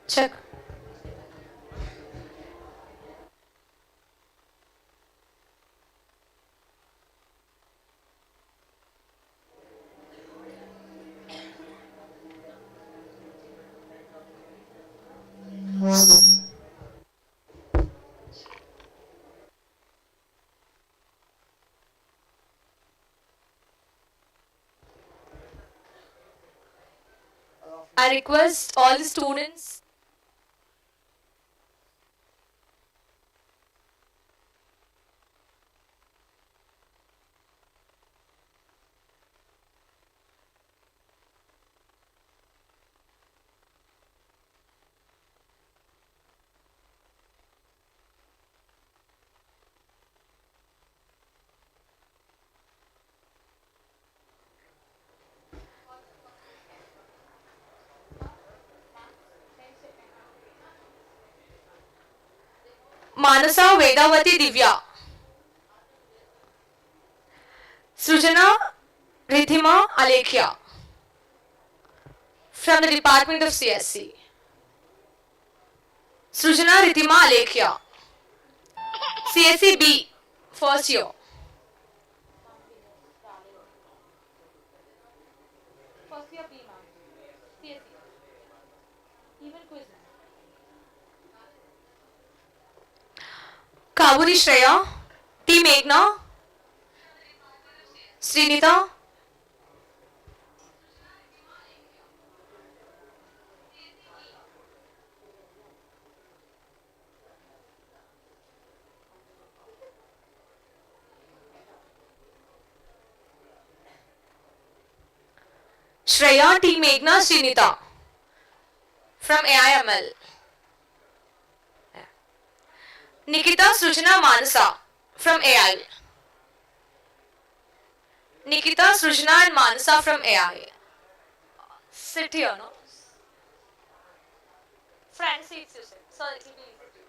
Check. I request all the students. Manasa Vedavati Divya. Srujana Rithima Alekhya from the Department of CSC. Srujana Rithima Alekhya. CSC B, first year. First year B, ma'am. CSC. Even quiz. Kavuri Shreya. T Meghna. Srinita. Shreya T Meghna Srinita from AIML. Nikita Srujana Manasa from AI. Nikita Srujana and Manasa from AI. Sit here, no? Front seats you sit. So it will be easy.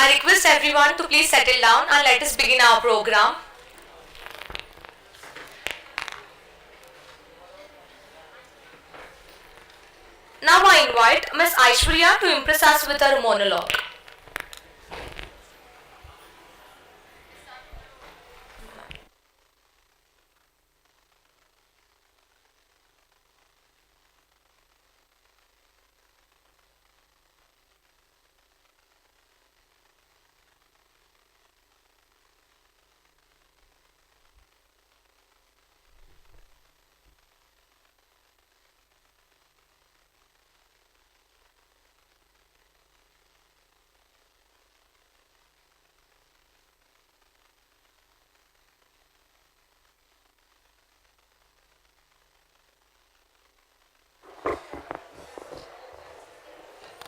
I request everyone to please settle down and let us begin our program. I invite Miss Aishwarya to impress us with her monologue.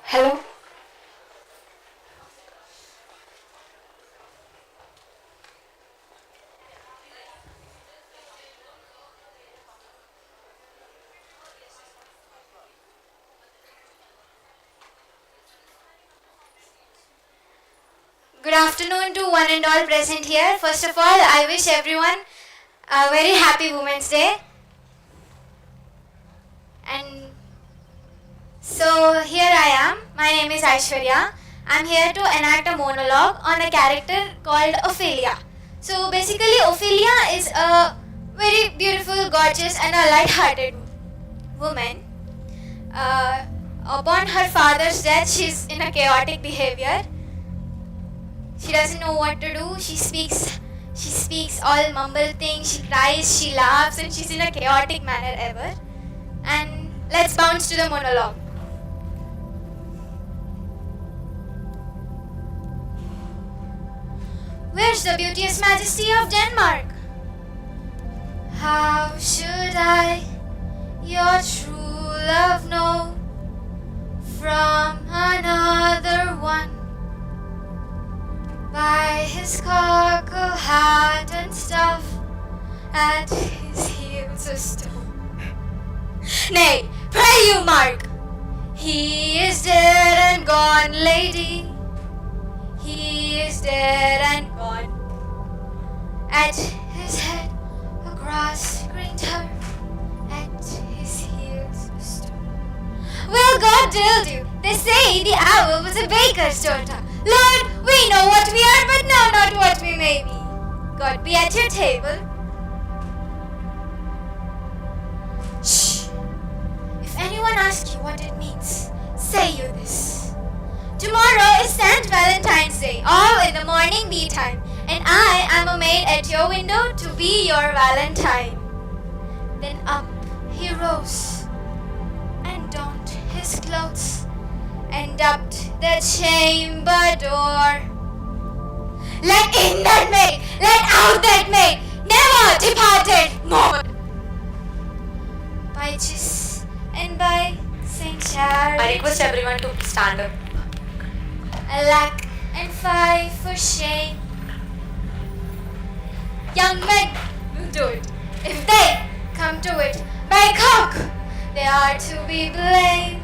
Hello. Good afternoon to one and all present here. First of all, I wish everyone a very happy Women's Day. And so here I am. My name is Aishwarya. I'm here to enact a monologue on a character called Ophelia. So basically, Ophelia is a very beautiful, gorgeous, and a light-hearted woman. Upon her father's death, she's in a chaotic behavior. She doesn't know what to do. She speaks all mumble things. She cries, she laughs, and she's in a chaotic manner ever. And let's bounce to the monologue. Where's the beauteous majesty of Denmark? How should I your true love know from another one? By his cockle hat and stuff, at his heels a stone. Nay, pray you mark, he is dead and gone, lady. He is dead and gone. At his head a grass-green turf, at his heels a stone. Well, God dild you, they say the owl was a baker's daughter. Lord, we know what we are, but know not what we may be. God be at your table. Shh. If anyone asks you what it means, say you this. Tomorrow is St. Valentine's Day, all in the morning bee time, and I am a maid at your window to be your Valentine. Then up he rose, and donned his clothes, and upped the chamber door. Let in that maid, let out that maid, never departed more. By Jis and by Saint Charles, I request everyone to stand up. alack and fie for shame. Young men will do it. If they come to it by cock, they are to be blamed.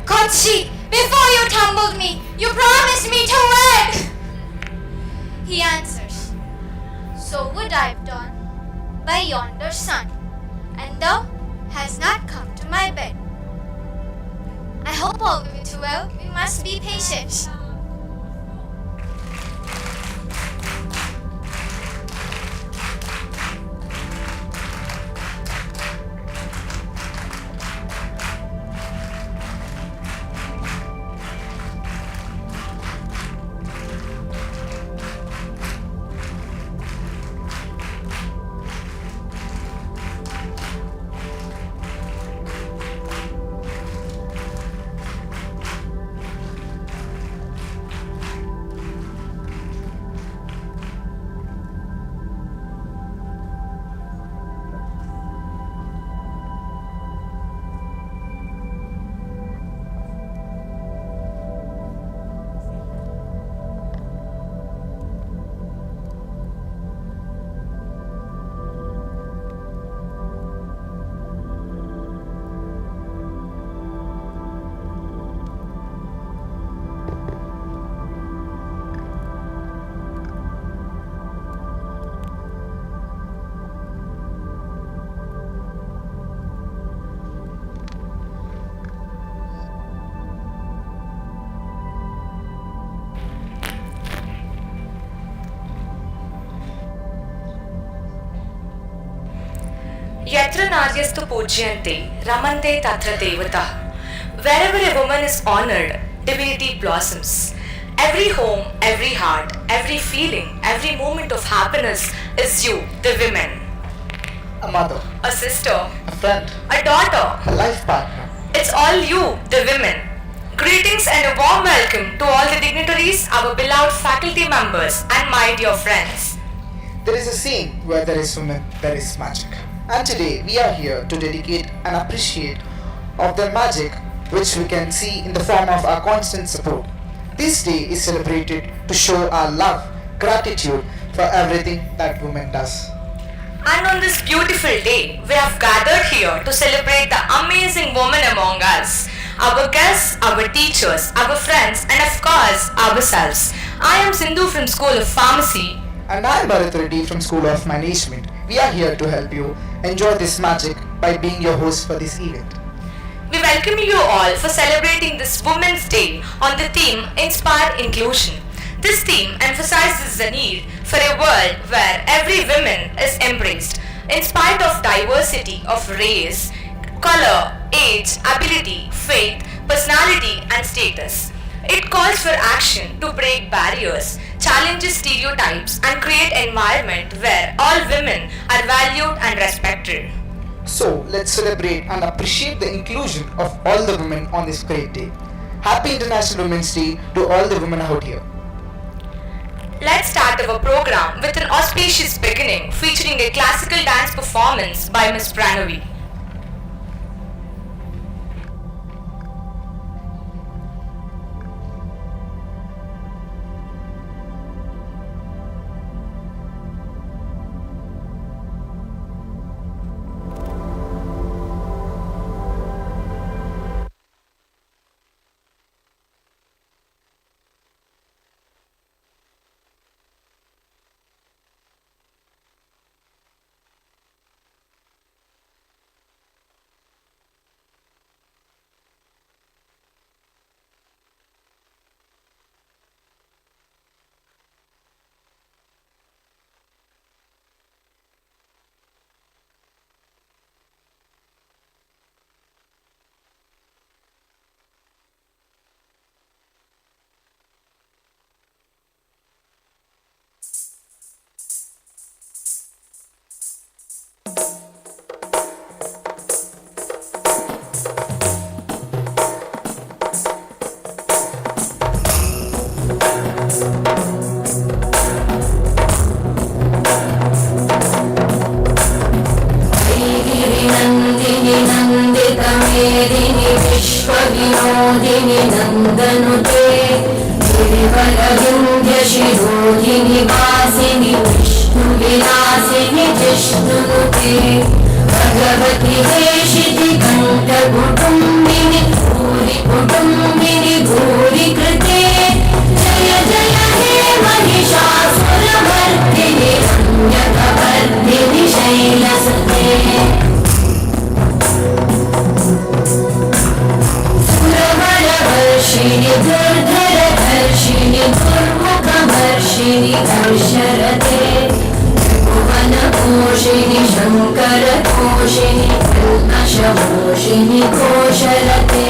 Kochi, before you tumbled me, you promised me to wed. He answers, so would I have done by yonder sun, and thou hast not come to my bed. I hope all will be too well. We must be patient. Yatra naryastu pujyante, ramante tatra devata. Wherever a woman is honored, divinity blossoms. Every home, every heart, every feeling, every moment of happiness is you, the women. A mother, A sister, a friend, a daughter. a life partner. It's all you, the women. Greetings and a warm welcome to all the dignitaries, our beloved faculty members, and my dear friends. There is a saying where there is women, there is magic. And today we are here to dedicate and appreciate of the magic which we can see in the form of our constant support. This day is celebrated to show our love, gratitude for everything that women does. And on this beautiful day, we have gathered here to celebrate the amazing women among us. Our guests, our teachers, our friends, and of course, ourselves. I am Sindhu from School of Pharmacy. And I am Bharat Reddy from School of Management. We are here to help you enjoy this magic by being your host for this event. We welcome you all for celebrating this Women's Day on the theme Inspire Inclusion. This theme emphasizes the need for a world where every woman is embraced, in spite of diversity of race, color, age, ability, faith, personality, and status. It calls for action to break barriers, challenges stereotypes, and create an environment where all women are valued and respected. So let's celebrate and appreciate the inclusion of all the women on this great day. Happy International Women's Day to all the women out here. Let's start our program with an auspicious beginning featuring a classical dance performance by Miss Pranavi. विश्वविनोदिनि नन्दनुते गिरिवरविन्द्यशिरोधिनि वासिनि विष्णुविलासिनि जिष्णुनुते भगवति हेशिति कण्ठकुटुम्बिनि भूरि कुटुम्बिनि भूरि कृते जय जय हे महिषासुरमर्दिनि रम्यकवर्दिनि शैलसुते सुरवरवर्षिणि दुर्धरधर्षिणि दुर्मुखवर्षिणि हर्षरते भुवनपोषिणि शङ्करतोषिणि कल्मषमोषिणि घोषरते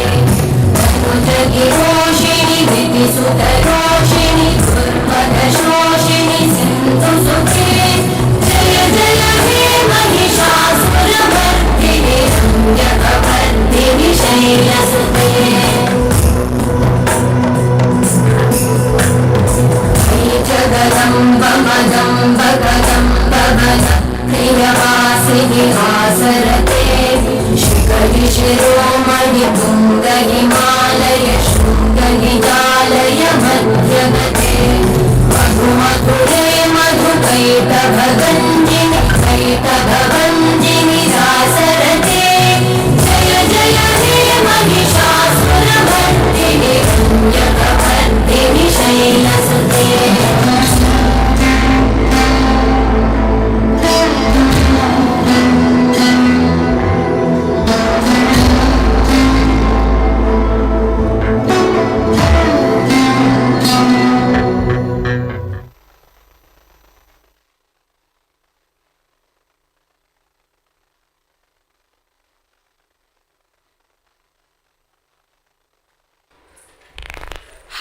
धनुजगिरोषिणि विधिसुतरोषिणि दुर्मदशोषिणि सिन्धुसुते जय जय हे महिषासुरमर्दिनि रम्यकवर्दिनि शैलसुते जगदम्ब मदम्ब कदम्ब वद प्रियवासिनि हासरते शिखरि शिरोमणि तुङ्ग हिमालय शृङ्ग निजालय मध्यगते मधु मधुरे मधुकैटभगञ्जिनि कैटभवञ्जिनि हासरते जय जय हे Mahishasuramardini रम्यकवर्दिनि शैलसुते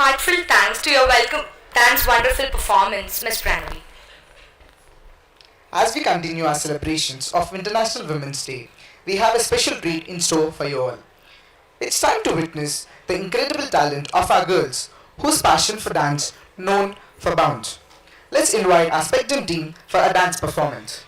Heartfelt thanks to your welcome. Thanks, wonderful performance, Miss Pranali. As we continue our celebrations of International Women's Day, we have a special treat in store for you all. It's time to witness the incredible talent of our girls, whose passion for dance known for bounce. Let's invite our Spectrum team for a dance performance.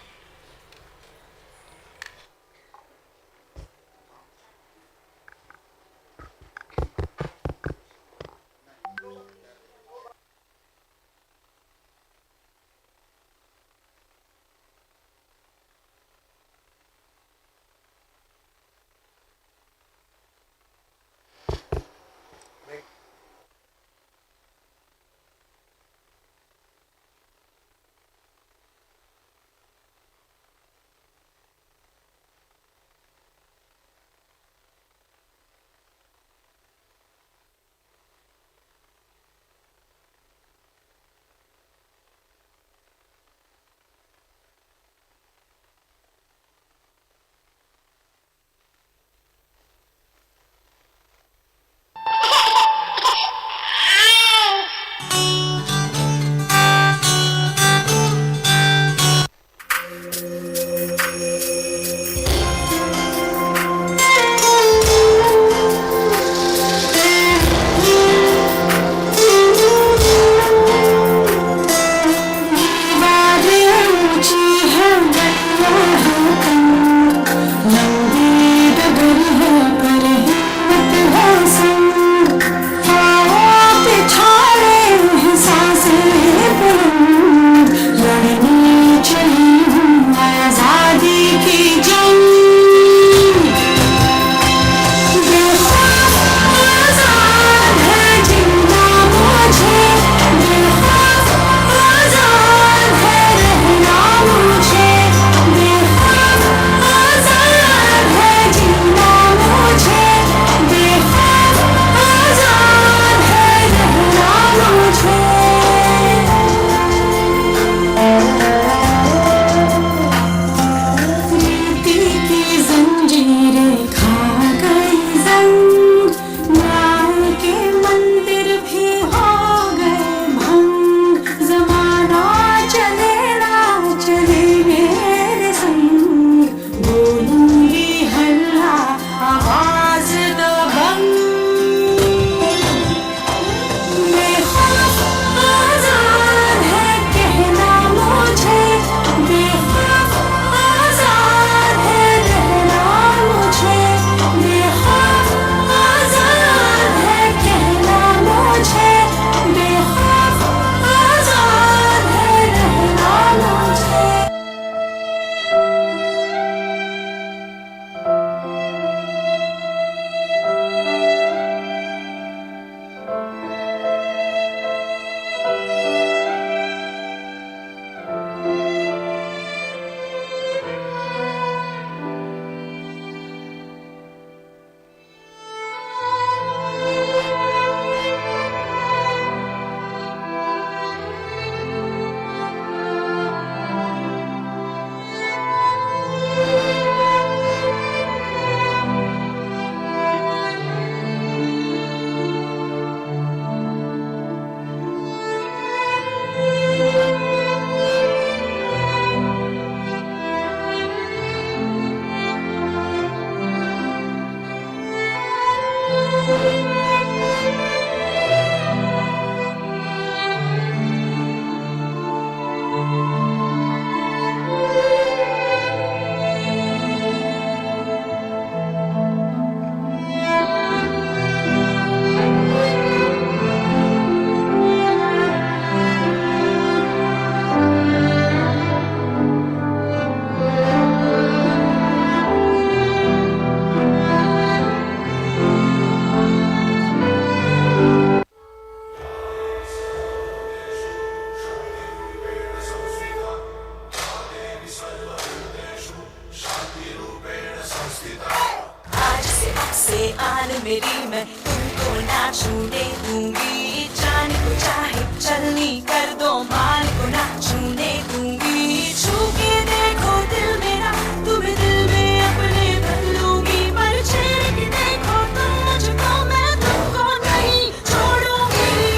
मेरी मैं तुमको ना छूने दूंगी, जाने को चाहे चलनी कर दो, मान को ना छूने दूंगी। छू के देखो दिल मेरा, तुम्हें दिल में अपने भर लूंगी, पर छेड़ के देखो तुम मुझको, मैं तुमको नहीं छोड़ूंगी।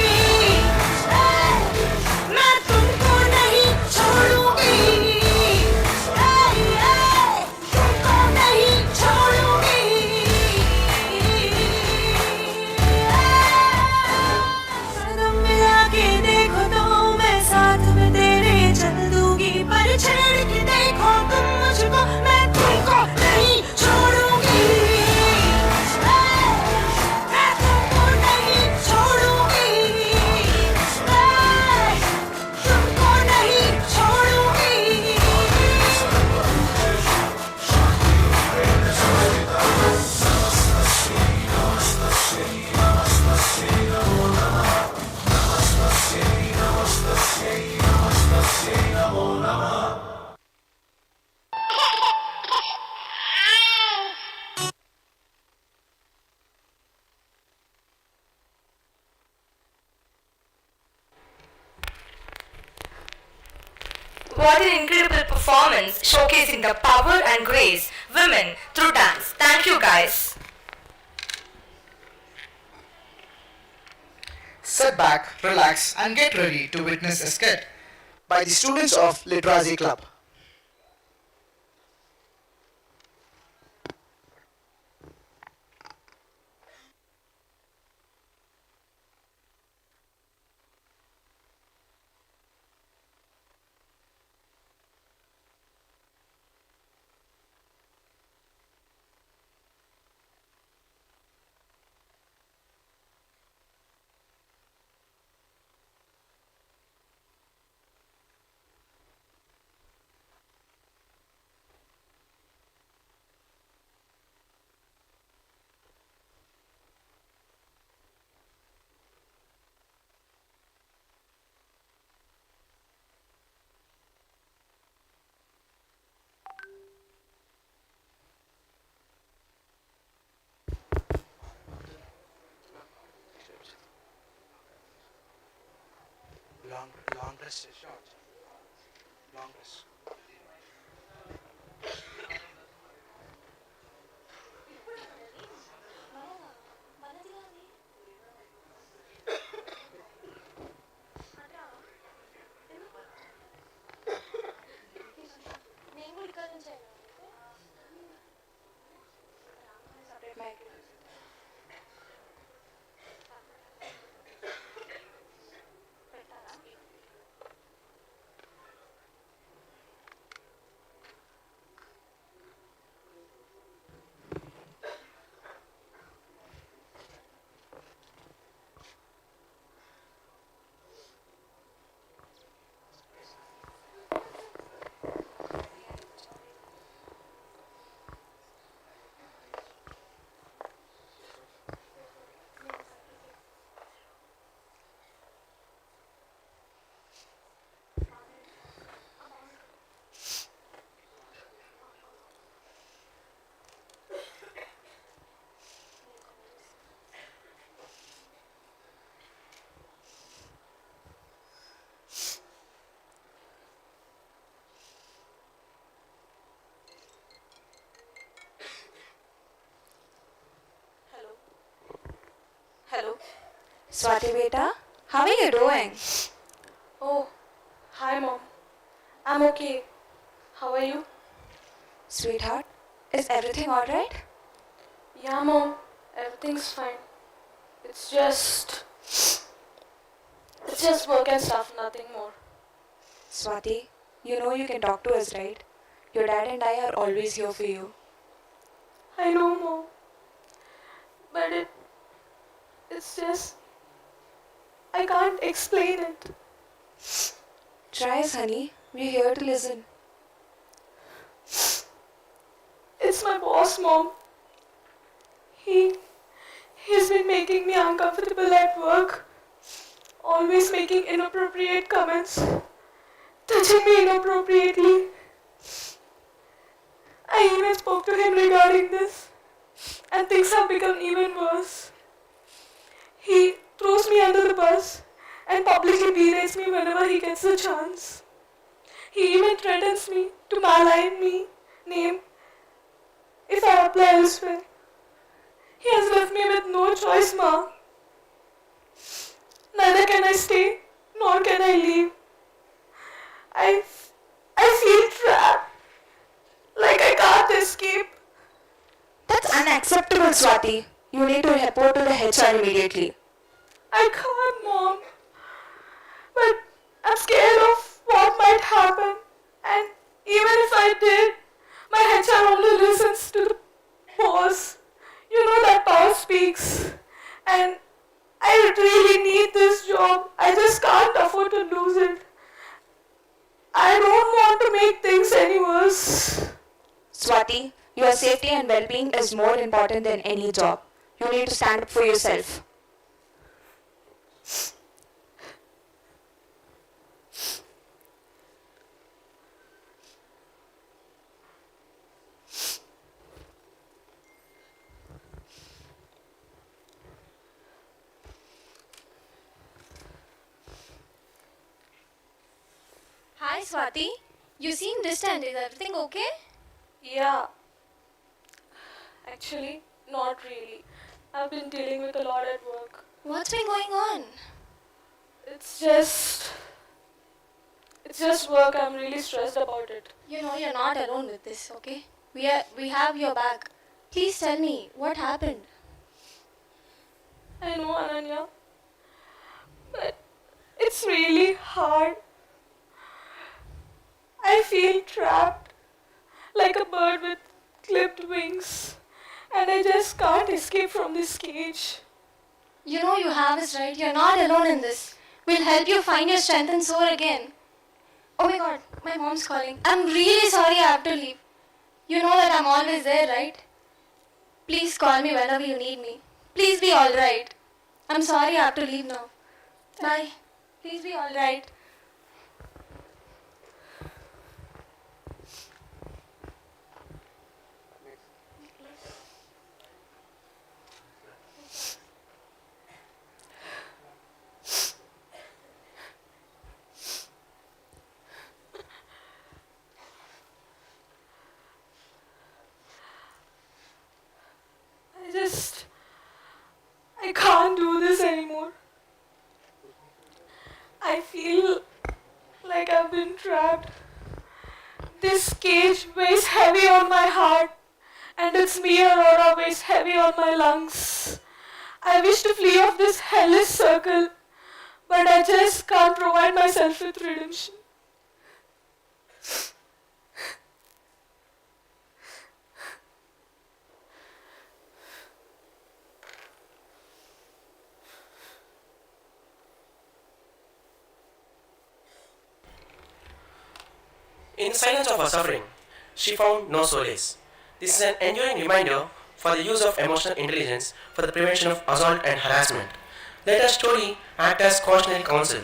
What an incredible performance showcasing the power and grace women through dance. Thank you guys. Sit back, relax, and get ready to witness a skit by the students of Literacy Club. Long rest, short. Long rest. Hello. Swati beta, how are you doing? Oh, hi mom. I'm okay. How are you? Sweetheart, is everything alright? Yeah, mom. Everything's fine. It's just work and stuff, nothing more. Swati, you know you can talk to us, right? Your dad and I are always here for you. I know, mom. But it's just I can't explain it. Try us, honey. We're here to listen. It's my boss, mom. He's been making me uncomfortable at work. Always making inappropriate comments. Touching me inappropriately. I even spoke to him regarding this. And things have become even worse. He throws me under the bus and publicly berates me whenever he gets a chance. He even threatens me to malign me name if I apply elsewhere. He has left me with no choice, Ma. Neither can I stay, nor can I leave. I feel trapped, like I can't escape. That's unacceptable, Swati. You need to report to the HR immediately. I can't, Mom. But I'm scared of what might happen. And even if I did, my HR only listens to the boss. You know that power speaks. And I really need this job. I just can't afford to lose it. I don't want to make things any worse. Swati, your safety and well-being is more important than any job. You need to stand up for yourself. Hi Swati, You seem distant. Is everything okay? Yeah, actually, not really. I've been dealing with a lot at work. What's been going on? It's just. It's just work. I'm really stressed about it. You know you're not alone with this, okay? We have your back. Please tell me what happened. I know, Ananya. But it's really hard. I feel trapped. Like a bird with clipped wings. And I just can't escape from this cage. You know you have us, right? You're not alone in this. We'll help you find your strength and soar again. Oh my god, my mom's calling. I'm really sorry I have to leave. You know that I'm always there, right? Please call me whenever you need me. Please be alright. I'm sorry I have to leave now. Bye. Please be alright. I can't do this anymore. I feel like I've been trapped. This cage weighs heavy on my heart, and its mere aura weighs heavy on my lungs. I wish to flee off this hellish circle, but I just can't provide myself with redemption. In the silence of her suffering, she found no solace. This is an enduring reminder for the use of emotional intelligence for the prevention of assault and harassment. Let her story act as cautionary counsel.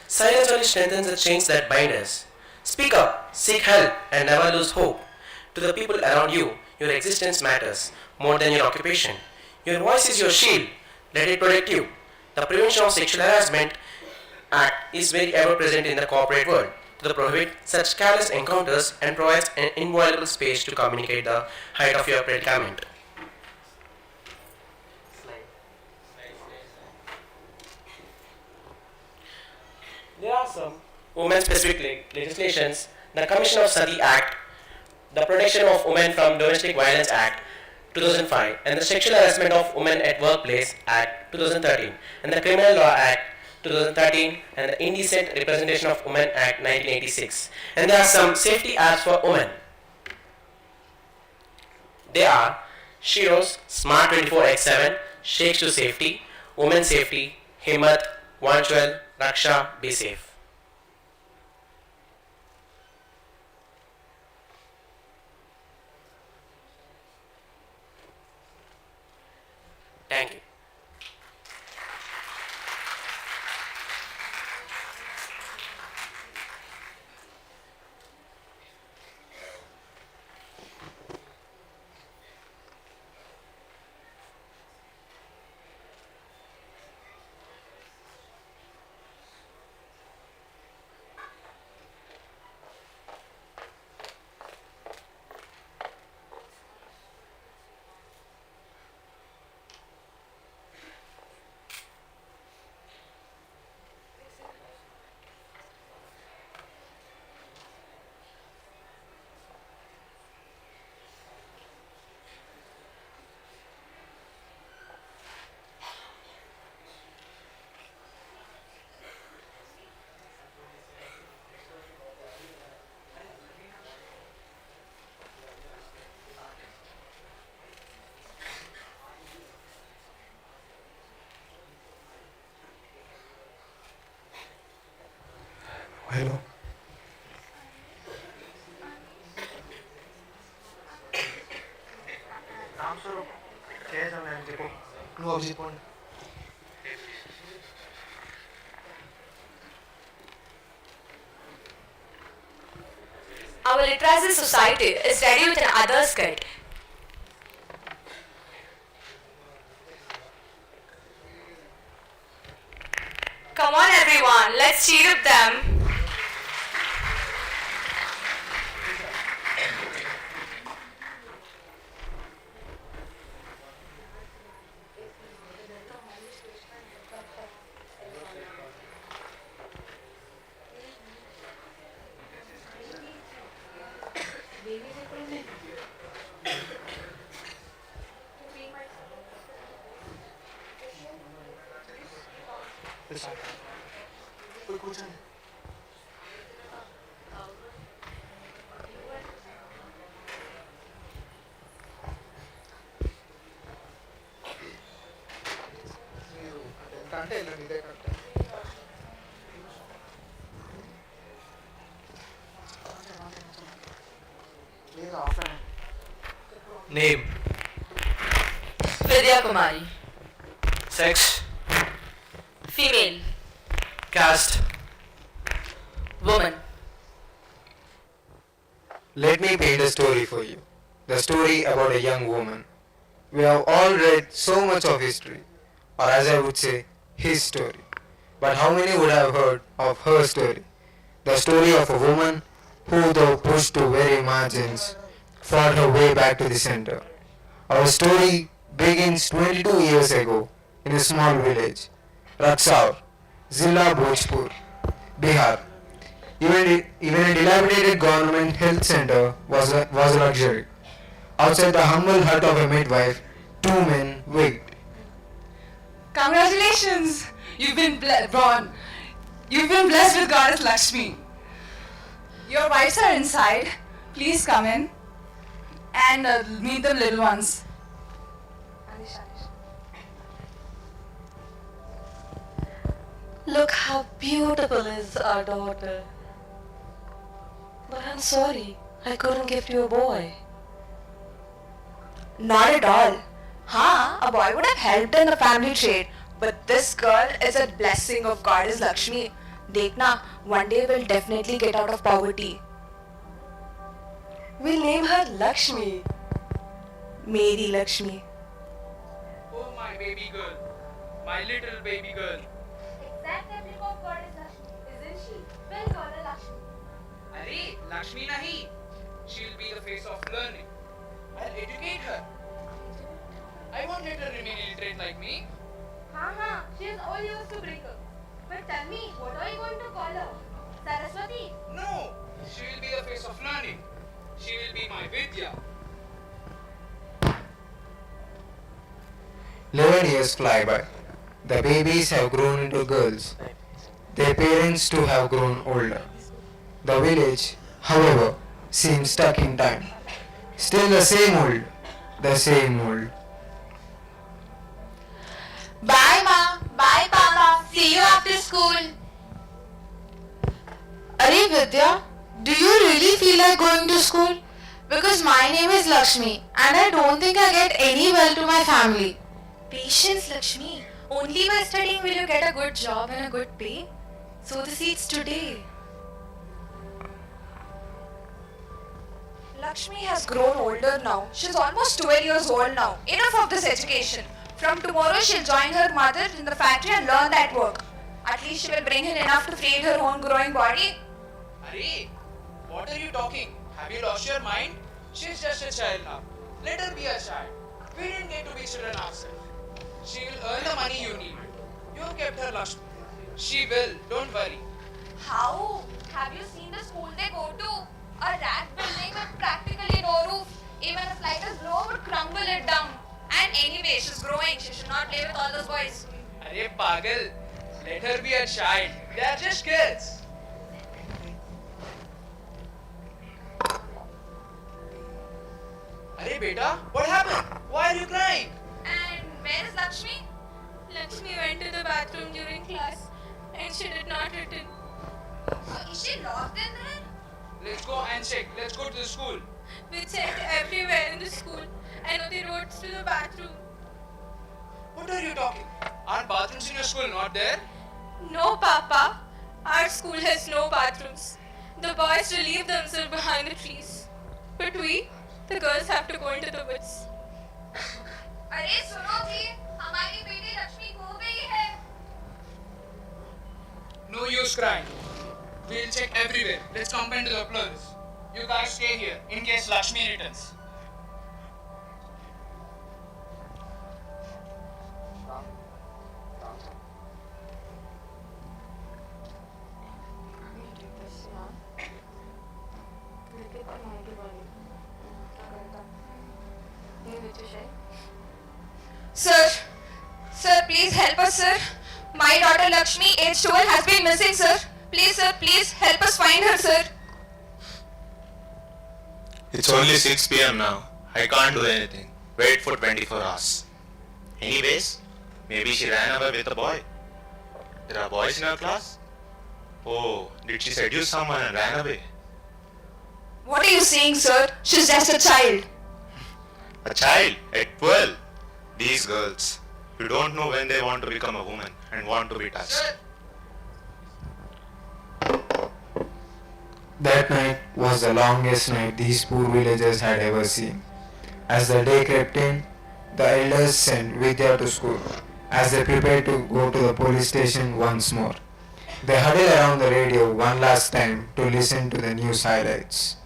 Silence only strengthens the chains that bind us. Speak up, seek help, and never lose hope. To the people around you, your existence matters more than your occupation. Your voice is your shield. Let it protect you. The Prevention of Sexual Harassment Act is very ever present in the corporate world to prohibit such careless encounters and provides an inviolable space to communicate the height of your predicament. There are some women-specific legislations: the Commission of Sati Act, the Protection of Women from Domestic Violence Act 2005, and the Sexual Harassment of Women at Workplace Act 2013, and the Criminal Law Act 2013, and the Indecent Representation of Women Act 1986. And there are some safety apps for women. They are Shiro's Smart 24x7, Shakes to Safety, Women Safety, Himmat, 112, Raksha, Be Safe. Thank you. Hello. Our literacy society is ready with another skit. Come on everyone, let's cheer up them. Name, Vidya Kumari. sex, Female. caste. Woman. Let me paint a story for you. The story about a young woman. We have all read so much of history, or as I would say, his story. But how many would have heard of her story? The story of a woman who, though pushed to very margins, fought her way back to the center. Our story begins 22 years ago in a small village, Raksaur, Zilla Bhojpur, Bihar. Even a dilapidated government health center was a luxury. Outside the humble hut of a midwife, two men waited. Congratulations! You've been born. You've been blessed with Goddess Lakshmi. Your wives are inside. Please come in and meet the little ones. Look how beautiful is our daughter. But I'm sorry, I couldn't gift you a boy. Not at all. A boy would have helped in the family trade, but this girl is a blessing of Goddess Lakshmi. Dekhna, one day we'll definitely get out of poverty. We'll name her Lakshmi. Mary Lakshmi. Oh, my baby girl. My little baby girl. Exact replica of Goddess Lakshmi, isn't she? Well, Goddess Lakshmi. Arey, Lakshmi nahi. She'll be the face of learning. I'll educate her. I won't let her remain illiterate like me. She is all yours to bring up. But tell me, what are you going to call her? Saraswati? No, she will be the face of learning. She will be my Vidya. 11 years fly by. The babies have grown into girls. Their parents too have grown older. The village, however, seems stuck in time. Still the same old, the same old. Bye, Ma. Bye, Papa. See you after school. Arey Vidya, do you really feel like going to school? Because my name is Lakshmi and I don't think I get any well to my family. Patience, Lakshmi. Only by studying will you get a good job and a good pay. Sow the seeds today. Lakshmi has grown older now. She's almost 12 years old now. Enough of this education. From tomorrow she'll join her mother in the factory and learn that work. At least she will bring in enough to feed her own growing body. Arey, what are you talking? Have you lost your mind? She's just a child now. Let her be a child. We didn't get to be children ourselves. She will earn the money you need. You have kept her Lakshmi. She will, don't worry. How? Have you seen the school they go to? A rat building with practically no roof. Even a slightest blow would crumble it down. And anyway, she's growing. She should not play with all those boys. Arey pagal, let her be a child. They are just kids. Arey beta, what happened? Why are you crying? And where is Lakshmi? Lakshmi went to the bathroom during class and she did not return. Is she locked in there? Let's go and check. Let's go to the school. We checked everywhere in the school. I know the roads to the bathroom. What are you talking? Aren't bathrooms in your school not there? No, Papa. Our school has no bathrooms. The boys relieve themselves behind the trees. But we, the girls, have to go into the woods. अरे सुनो जी, हमारी बेटी लक्ष्मी खो गई है. No use crying. We'll check everywhere. Let's complain to the police. You guys stay here in case Lakshmi returns. My daughter Lakshmi, age 12, has been missing, sir. Please, sir, please help us find her, sir. It's only 6 p.m. now. I can't do anything. Wait for 24 hours. Anyways, maybe she ran away with a boy. There are boys in her class? Oh, did she seduce someone and ran away? What are you saying, sir? She's just a child. A child at 12? These girls, you don't know when they want to become a woman and want to be touched. Sir. That night was the longest night these poor villagers had ever seen. As the day crept in, the elders sent Vidya to school. As they prepared to go to the police station once more, they huddled around the radio one last time to listen to the news highlights.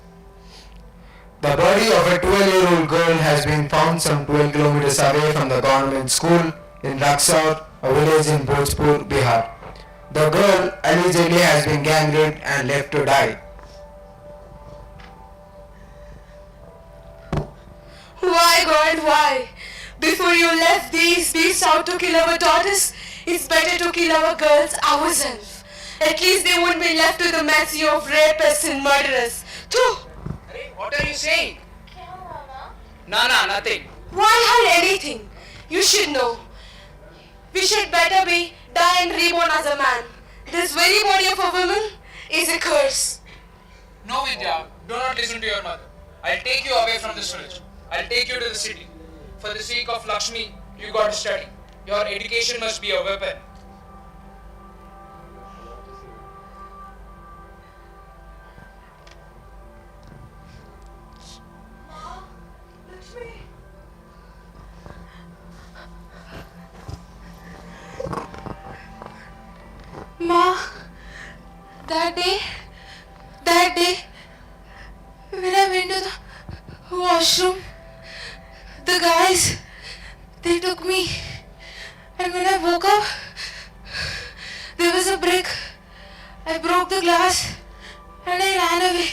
The body of a 12-year-old girl has been found some 12 kilometers away from the government school in Registrar, a village in Bhojpur, Bihar. The girl allegedly has been gang raped and left to die. Why, God, why? Before you left these beasts out to kill our daughters, it's better to kill our girls ourselves. At least they won't be left to the mercy of rapists and murderers. Too. What are you saying? Nah, nothing. Why hide anything? You should know. We should better be die and reborn as a man. This very body of a woman is a curse. No, Vidya, do not listen to your mother. I'll take you away from this village. I'll take you to the city. For the sake of Lakshmi, you got to study. Your education must be a weapon. Ma, that day, when I went to the washroom, the guys, they took me, and when I woke up, there was a brick. I broke the glass, and I ran away.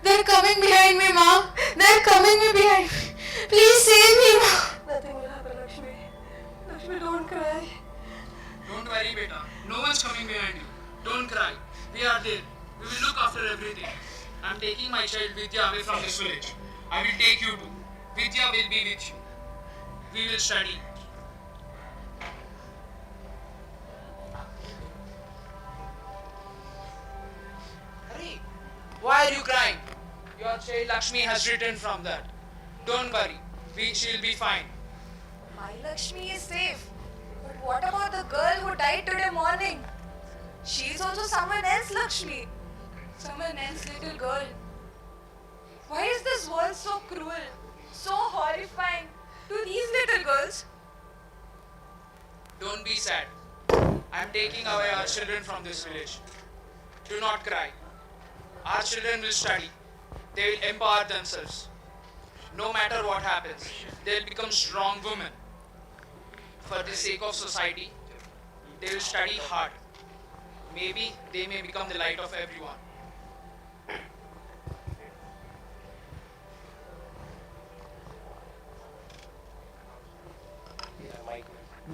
They're coming behind me, Mom. They're coming me behind me. Please save me, Mom. Nothing will happen, Lakshmi. Lakshmi, don't cry. Don't worry, beta. No one's coming behind you. Don't cry. We are there. We will look after everything. I'm taking my child Vidya away from this village. I will take you too. Vidya will be with you. We will study. Hurry. Why are you crying? Your child Lakshmi has returned from that. Don't worry. She'll be fine. My Lakshmi is safe. But what about the girl who died today morning? She's also someone else, Lakshmi. Someone else, little girl. Why is this world so cruel, so horrifying to these little girls? Don't be sad. I'm taking away our children from this village. Do not cry. Our children will study. They will empower themselves. No matter what happens, they'll become strong women. For the sake of society, they will study hard. Maybe they may become the light of everyone.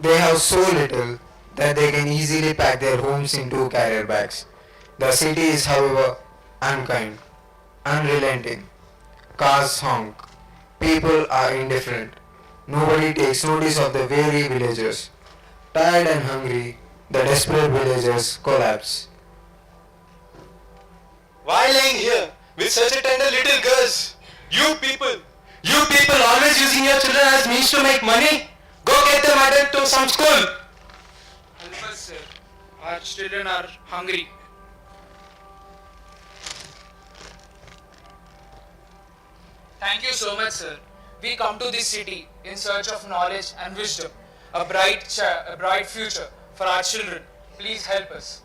They have so little that they can easily pack their homes in 2 carrier bags. The city is, however, unkind, unrelenting. Cars honk. People are indifferent. Nobody takes notice of the weary villagers. Tired and hungry, the desperate villagers collapse. Why lying here with such a tender little girls? You people always using your children as means to make money? Go get them added to some school. Help us, sir. Our children are hungry. Thank you so much, sir. We come to this city in search of knowledge and wisdom, a bright future for our children. Please help us.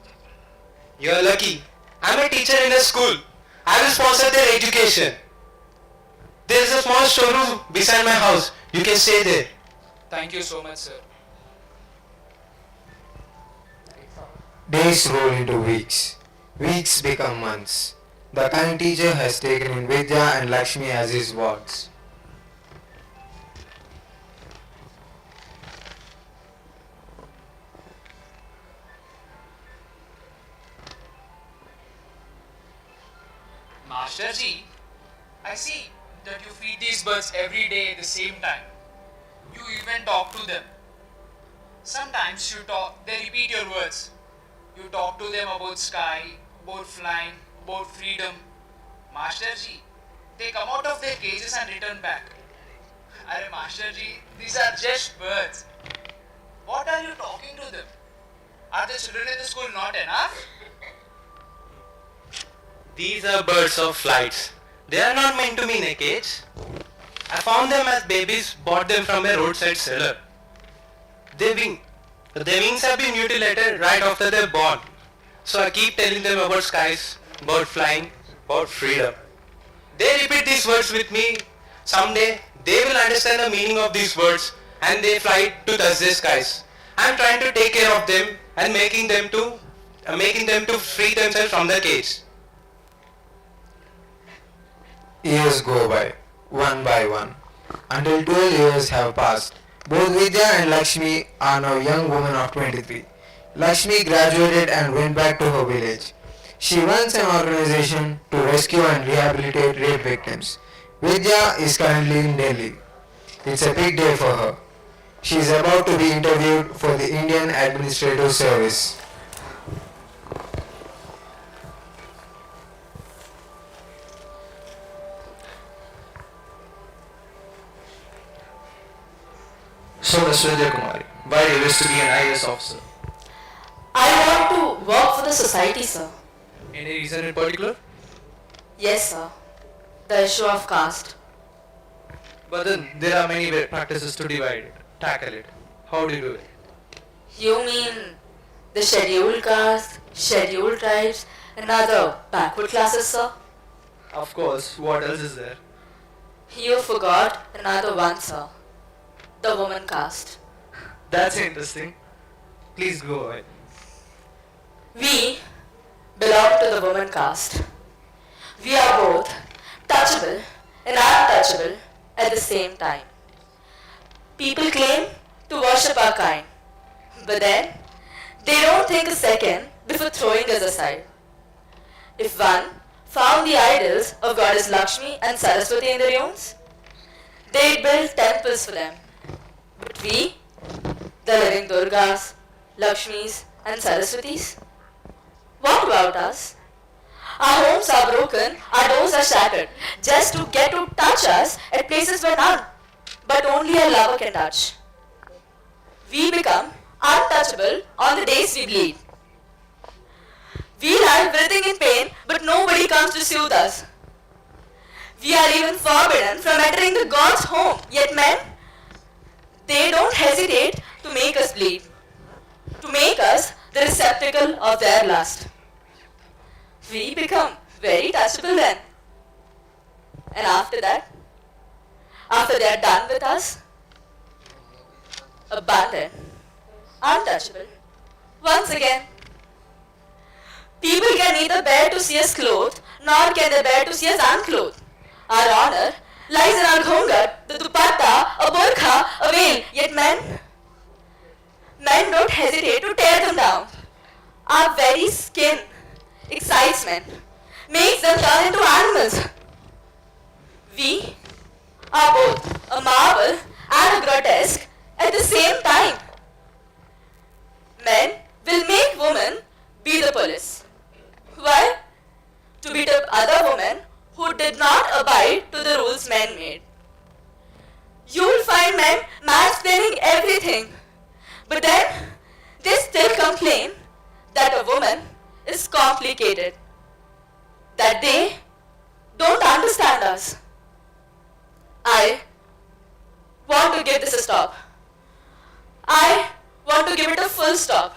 You're lucky. I'm a teacher in a school. I will sponsor their education. There is a small storeroom beside my house. You can stay there. Thank you so much, sir. Days roll into weeks. Weeks become months. The kind teacher has taken in Vidya and Lakshmi as his wards. I see that you feed these birds every day at the same time. You even talk to them. Sometimes they repeat your words. You talk to them about sky, about flying, about freedom. Masterji, they come out of their cages and return back. Arey Masterji, these are just birds. What are you talking to them? Are the children in the school not enough? These are birds of flights. They are not meant to be in a cage. I found them as babies, bought them from a roadside seller. Their wings have been mutilated right after they're born. So I keep telling them about skies, about flying, about freedom. They repeat these words with me. Someday they will understand the meaning of these words and they fly to touch the skies. I'm trying to take care of them and making them to free themselves from the cage. Years go by one, until 12 years have passed. Both Vidya and Lakshmi are now young women of 23. Lakshmi graduated and went back to her village. She runs an organization to rescue and rehabilitate rape victims. Vidya is currently in Delhi. It's a big day for her. She is about to be interviewed for the Indian Administrative Service. So Ms. Vidya Kumari, why do you wish to be an IAS officer? I want to work for the society, sir. Any reason in particular? Yes, sir. The issue of caste. But then there are many practices to divide it, tackle it. How do you do it? You mean the scheduled caste, scheduled tribes, and other backward classes, sir? Of course, what else is there? You forgot another one, sir. The woman caste. That's interesting. Please go ahead. We belong to the woman caste. We are both touchable and untouchable at the same time. People claim to worship our kind, but then they don't think a second before throwing us aside. If one found the idols of goddess Lakshmi and Saraswati in their homes, they'd build temples for them. But we, the living Durgas, Lakshmis and Saraswatis, what about us? Our homes are broken, our doors are shattered, just to get to touch us at places where none, but only a lover can touch. We become untouchable on the days we bleed. We lie writhing in pain, but nobody comes to soothe us. We are even forbidden from entering the God's home, yet men, they don't hesitate to make us bleed, to make us the receptacle of their lust. We become very touchable then. And after that, after they are done with us, abandoned, untouchable, once again. People can neither bear to see us clothed, nor can they bear to see us unclothed. Our honor lies in our ghungat, the dupatta, a burqa, a veil, yet men don't hesitate to tear them down. Our very skin excites men, makes them turn into animals. We are both a marvel and a grotesque at the same time. Men will make women be the police. Why? To beat up other women who did not abide to the rules men made. You'll find men mansplaining everything, but then they still complain that a woman is complicated, that they don't understand us. I want to give this a stop. I want to give it a full stop.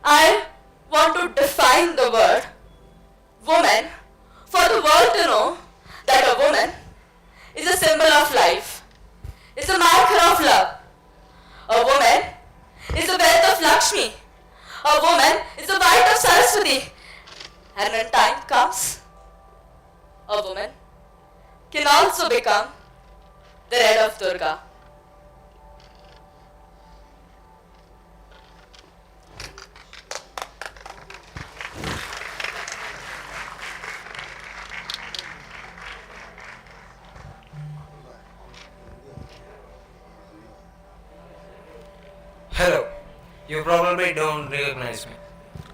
I want to define the word woman for the world to know that a woman is a symbol of life. It's a marker of love. A woman is the wealth of Lakshmi. A woman is the white of Saraswati. And when time comes, a woman can also become the red of Durga. You probably don't recognize me.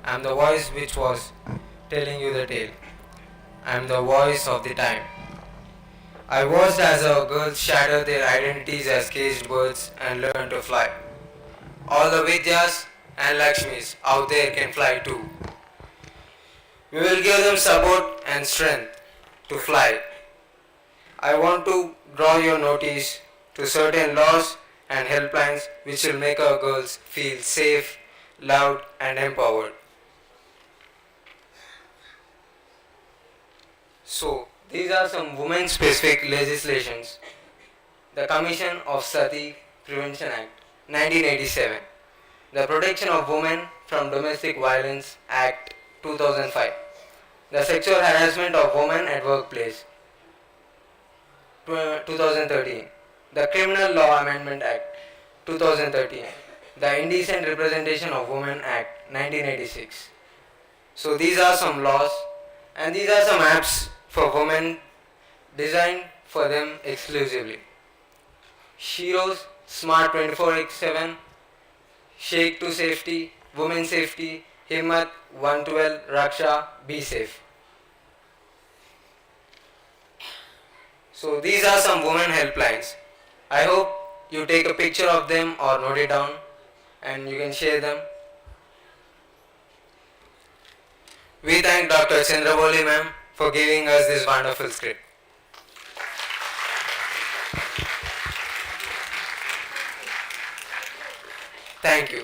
I'm the voice which was telling you the tale. I'm the voice of the time. I watched as our girls shatter their identities as caged birds and learn to fly. All the Vidyas and Lakshmis out there can fly too. We will give them support and strength to fly. I want to draw your notice to certain laws and helplines which will make our girls feel safe, loved and empowered. So, these are some women specific legislations. The Commission of Sati Prevention Act 1987. The Protection of Women from Domestic Violence Act 2005. The Sexual Harassment of Women at Workplace 2013. The Criminal Law Amendment Act 2013. The Indecent Representation of Women Act 1986. So these are some laws and these are some apps for women designed for them exclusively. Shiro's Smart 24x7, Shake to Safety, Women Safety, Himmat 112, Raksha, Be Safe. So these are some women helplines. I hope you take a picture of them or note it down and you can share them. We thank Dr. Chandraboli ma'am for giving us this wonderful script. Thank you.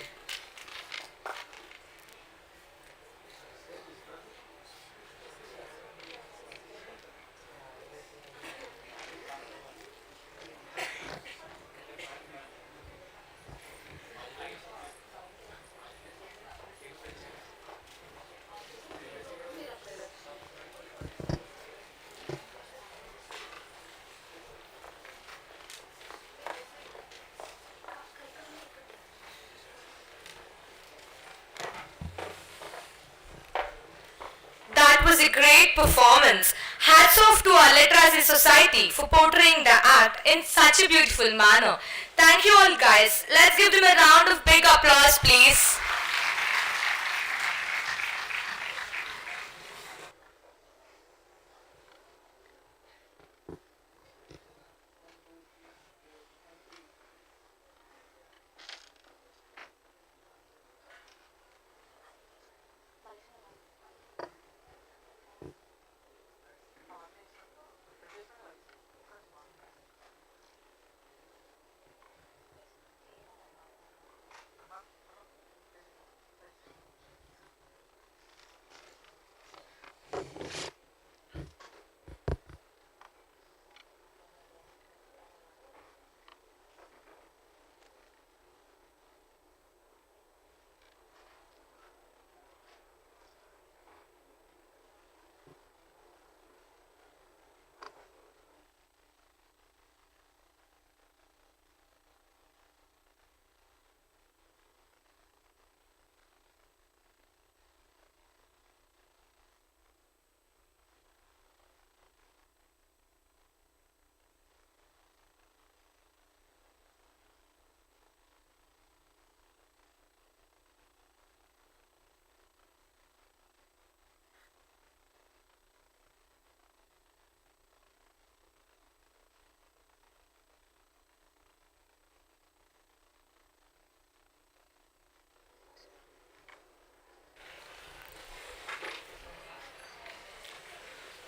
That was a great performance. Hats off to our Literacy Society for portraying the act in such a beautiful manner. Thank you all guys. Let's give them a round of big applause please.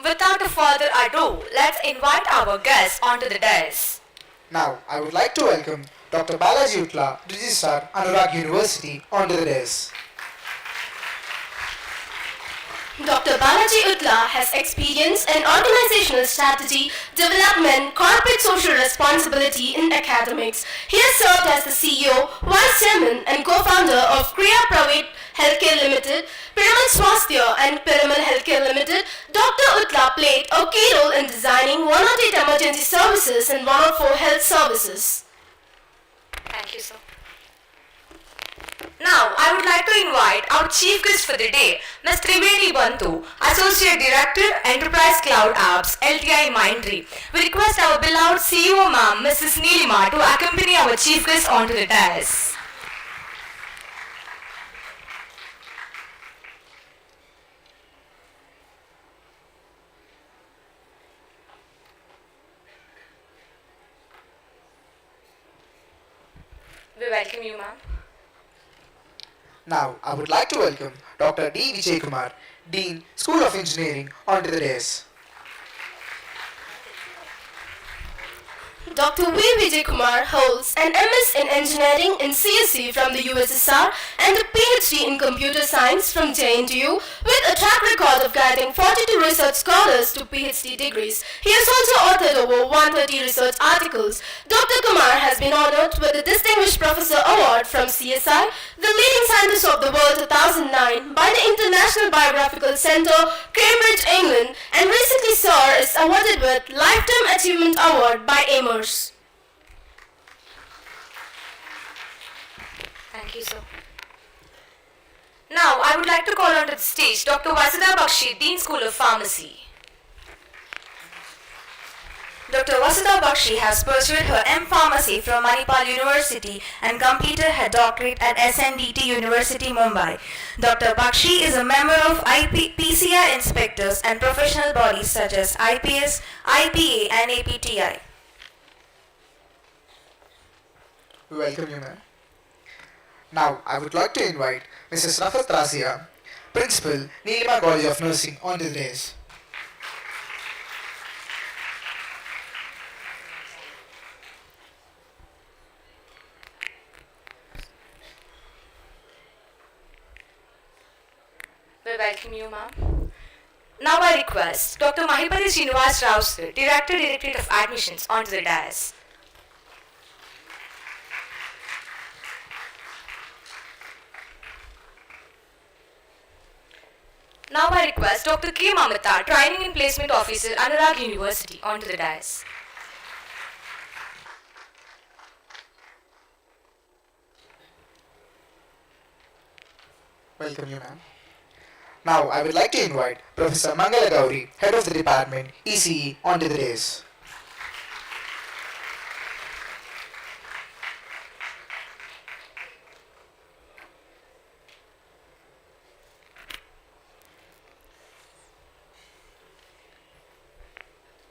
Without a further ado, let's invite our guests onto the dais. Now, I would like to welcome Dr. Balaji Utla, Registrar, Anurag University, onto the dais. Dr. Balaji Utla has experience in organizational strategy, development, corporate social responsibility in academics. He has served as the CEO, Vice Chairman and Co-founder of Kriya Private Healthcare Limited, Piramal Swasthya and Piramal Healthcare Limited. Dr. Utla played a key role in designing 108 emergency services and 104 health services. Thank you, sir. Now, I would like to invite our chief guest for the day, Ms. Triveni Bonthu, Associate Director, Enterprise Cloud Apps, LTIMindtree. We request our beloved CEO ma'am, Mrs. Neelima, to accompany our chief guest onto the dais. We welcome you, ma'am. Now, I would like to welcome Dr. D. Vijay Kumar, Dean, School of Engineering, onto the dais. Dr. V. Vijay Kumar holds an MS in Engineering in CSE from the USSR and a PhD in Computer Science from JNTU with a track record of guiding 42 research scholars to PhD degrees. He has also authored over 130 research articles. Dr. Kumar has been honored with the Distinguished Professor Award from CSI, the Leading Scientist of the World 2009 by the International Biographical Centre, Cambridge, England, and recently Sir is awarded with Lifetime Achievement Award by Amers. Thank you, sir. Now, I would like to call onto the stage Dr. Vasudha Bakshi, Dean, School of Pharmacy. Dr. Vasudha Bakshi has pursued her M Pharmacy from Manipal University and completed her doctorate at SNDT University, Mumbai. Dr. Bakshi is a member of PCI inspectors and professional bodies such as IPS, IPA and APTI. We welcome you, ma'am. Now, I would like to invite Mrs. Rafat Razia, Principal, Nilima College of Nursing, onto the dais. We welcome you, ma'am. Now I request Dr. Mahipati Srinivas Rao, sir, Director, Directorate of Admissions, onto the dais. Now I request Dr. K. Mamata, Training and Placement Officer, Anurag University, onto the dais. Welcome you, ma'am. Now, I would like to invite Professor Mangala Gauri, Head of the Department, ECE, onto the dais.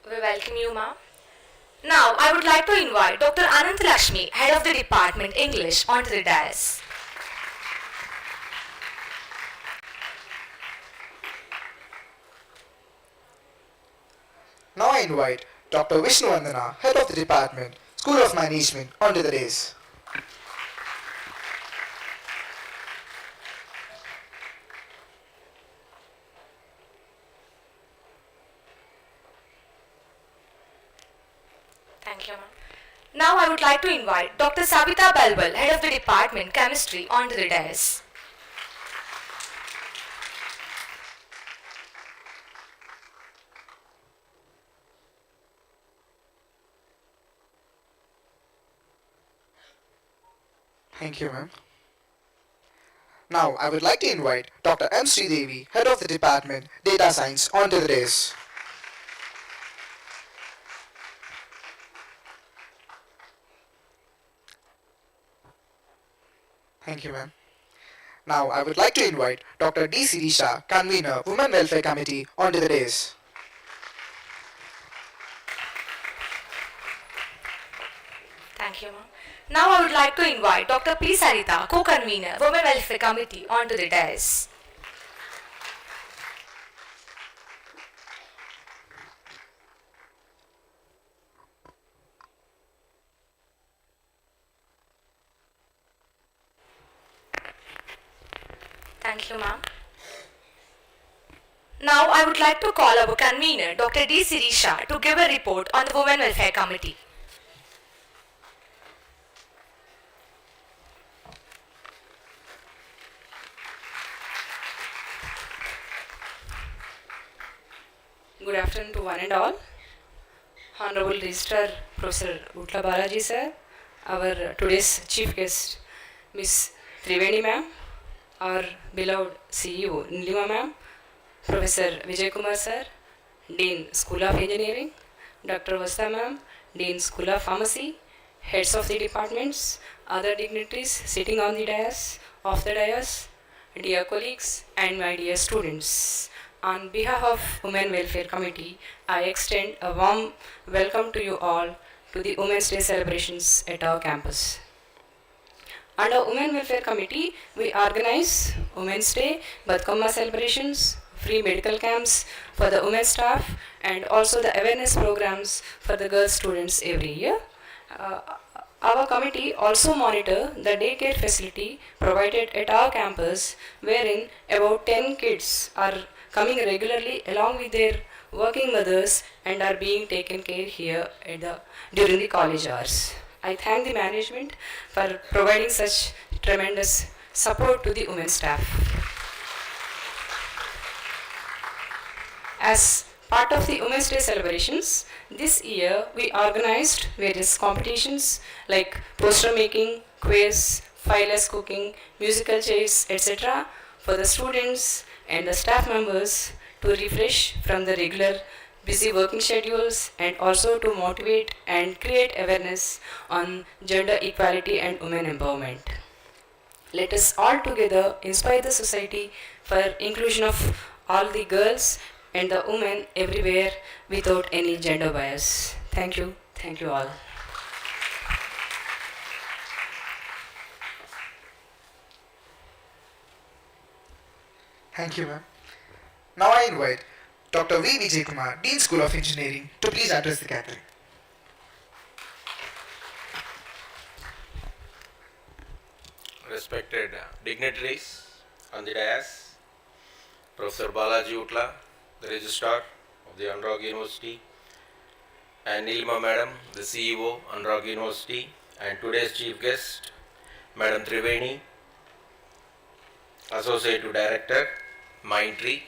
We welcome you, ma'am. Now, I would like to invite Dr. Anant Lakshmi, Head of the Department, English, onto the dais. Now I invite Dr. Vishnu Vandana, Head of the Department, School of Management, onto the dais. Thank you, ma'am. Now I would like to invite Dr. Savita Balwal, Head of the Department, Chemistry, onto the dais. Thank you, ma'am. Now, I would like to invite Dr. M. Sridevi, Head of the Department, Data Science, onto the dais. Thank you, ma'am. Now, I would like to invite Dr. D. Sirisha, Convener, Women Welfare Committee, onto the dais. Thank you, ma'am. Now I would like to invite Dr. P. Sarita, Co-Convener, Women Welfare Committee, onto the dais. Thank you, ma'am. Now I would like to call our convener, Dr. D. Sirisha, to give a report on the Women Welfare Committee. Good afternoon to one and all. Honorable Registrar Professor Utla Balaji sir, our today's chief guest Miss Triveni ma'am, our beloved CEO Nilima ma'am, Professor Vijay Kumar sir, Dean School of Engineering, Dr. Vasta ma'am, Dean School of Pharmacy, heads of the departments, other dignitaries sitting on the dais, off the dais, dear colleagues and my dear students. On behalf of Women Welfare Committee, I extend a warm welcome to you all to the Women's Day celebrations at our campus. Under Women Welfare Committee, we organize Women's Day, Badkamma celebrations, free medical camps for the women staff, and also the awareness programs for the girl students every year. Our committee also monitor the daycare facility provided at our campus, wherein about 10 kids are coming regularly along with their working mothers and are being taken care here during the college hours. I thank the management for providing such tremendous support to the women staff. As part of the Women's Day celebrations, this year we organized various competitions like poster making, quiz, fireless cooking, musical chairs, etc. for the students and the staff members to refresh from the regular busy working schedules and also to motivate and create awareness on gender equality and women empowerment. Let us all together inspire the society for inclusion of all the girls and the women everywhere without any gender bias. Thank you. Thank you all. Thank you, ma'am. Now I invite Dr. V. Vijay Kumar, Dean School of Engineering, to please address the gathering. Respected dignitaries on the dais, Professor Balaji Utla, the Registrar of the Anurag University, and Nilima Madam, the CEO, Anurag University, and today's chief guest, Madam Triveni, Associate Director, Mindtree,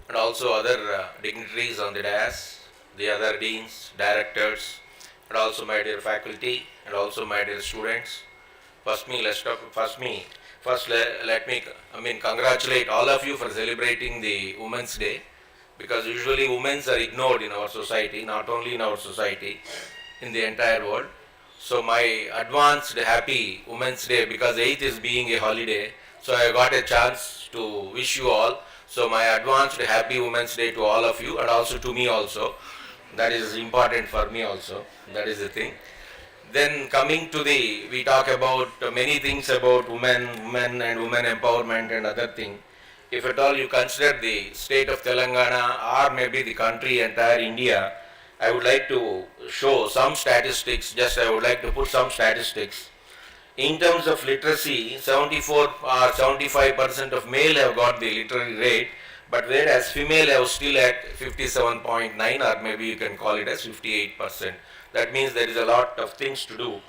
and also other dignitaries on the dais, the other deans, directors, and also my dear faculty, and also my dear students. First, let me congratulate all of you for celebrating the Women's Day, because usually women are ignored in our society, not only in our society, in the entire world. So my advanced happy Women's Day, because 8th is being a holiday, so I got a chance to wish you all. So my advanced happy Women's Day to all of you and also to me also. That is important for me also. That is the thing. Then coming to we talk about many things about women and women empowerment and other things. If at all you consider the state of Telangana or maybe the country, entire India, I would like to show some statistics, I would like to put some statistics. In terms of literacy, 74 or 75% of male have got the literary rate, but whereas female have still at 57.9, or maybe you can call it as 58%. That means there is a lot of things to do.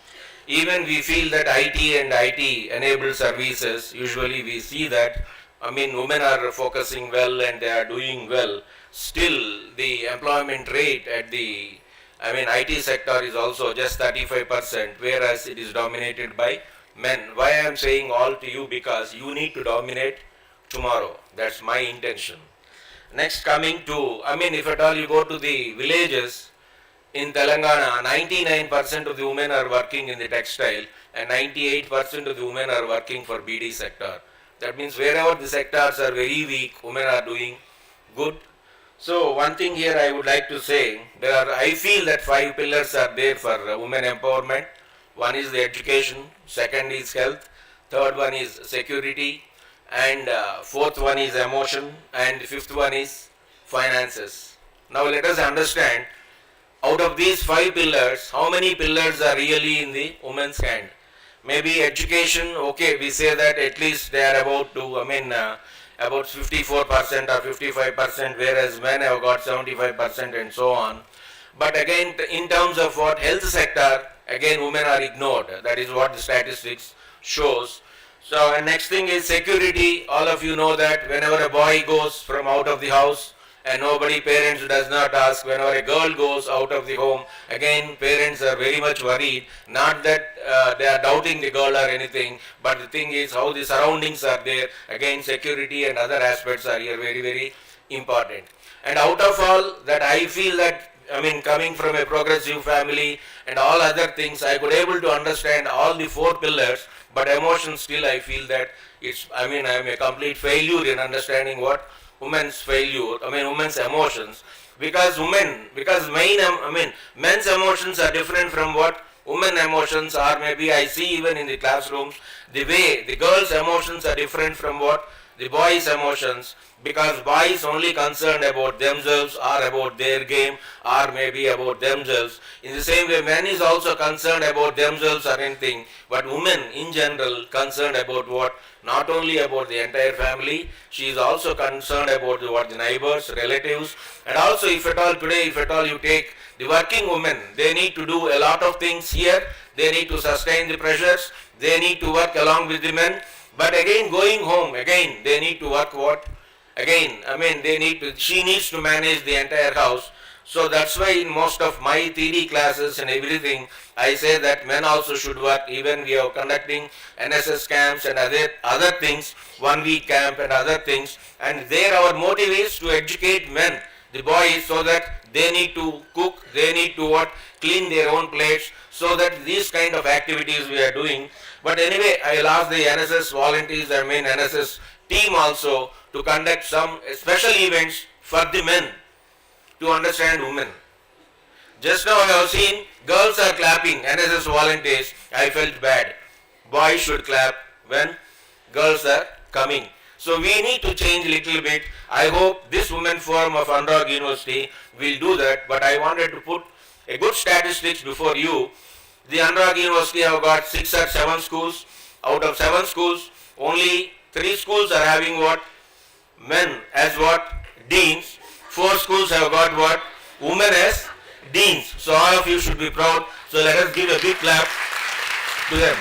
Even we feel that IT and IT enabled services, usually we see that, women are focusing well and they are doing well. Still, the employment rate at the IT sector is also just 35%, whereas it is dominated by men. Why I am saying all to you? Because you need to dominate tomorrow. That's my intention. Next, coming to, if at all you go to the villages, in Telangana, 99% of the women are working in the textile and 98% of the women are working for BD sector. That means wherever the sectors are very weak, women are doing good. So one thing here I would like to say, I feel that 5 pillars are there for women empowerment. One is the education, second is health, third one is security, and fourth one is emotion, and fifth one is finances. Now let us understand, out of these 5 pillars, how many pillars are really in the woman's hand? Maybe education, okay, we say that at least they are about 54% or 55%, whereas men have got 75% and so on. But again, in terms of what health sector, again women are ignored. That is what the statistics shows. So, and next thing is security. All of you know that whenever a boy goes from out of the house, and parents does not ask, whenever a girl goes out of the home, again parents are very much worried, not that they are doubting the girl or anything, but the thing is how the surroundings are there. Again, security and other aspects are here very, very important. And out of all that, I feel that, coming from a progressive family and all other things, I could able to understand all the 4 pillars, but emotion still I feel that I am a complete failure in understanding what women's women's emotions, because men's emotions are different from what women emotions, or maybe I see even in the classrooms, the way the girls' emotions are different from what the boys' emotions, because boys only concerned about themselves or about their game or maybe about themselves. In the same way, men is also concerned about themselves or anything, but women in general concerned about what? Not only about the entire family, she is also concerned about what the neighbors, relatives, and also if at all today, if at all you take the working women, they need to do a lot of things here, they need to sustain the pressures, they need to work along with the men, but again going home, again they need to work what? Again, she needs to manage the entire house. So that's why in most of my theory classes and everything, I say that men also should work. Even we are conducting NSS camps and other things, 1 week camp and other things. And there our motive is to educate men, the boys, so that they need to cook, they need to what? Clean their own plates, so that these kind of activities we are doing. But anyway, I will ask the NSS volunteers, NSS team also, to conduct some special events for the men to understand women. Just now I have seen girls are clapping, NSS volunteers, I felt bad. Boys should clap when girls are coming. So we need to change a little bit. I hope this Women Forum of Anurag University will do that, but I wanted to put a good statistics before you. The Anurag University have got 6 or 7 schools. Out of 7 schools, only 3 schools are having what? Men as what? Deans. 4 schools have got what? Women as deans. So all of you should be proud. So let us give a big clap to them.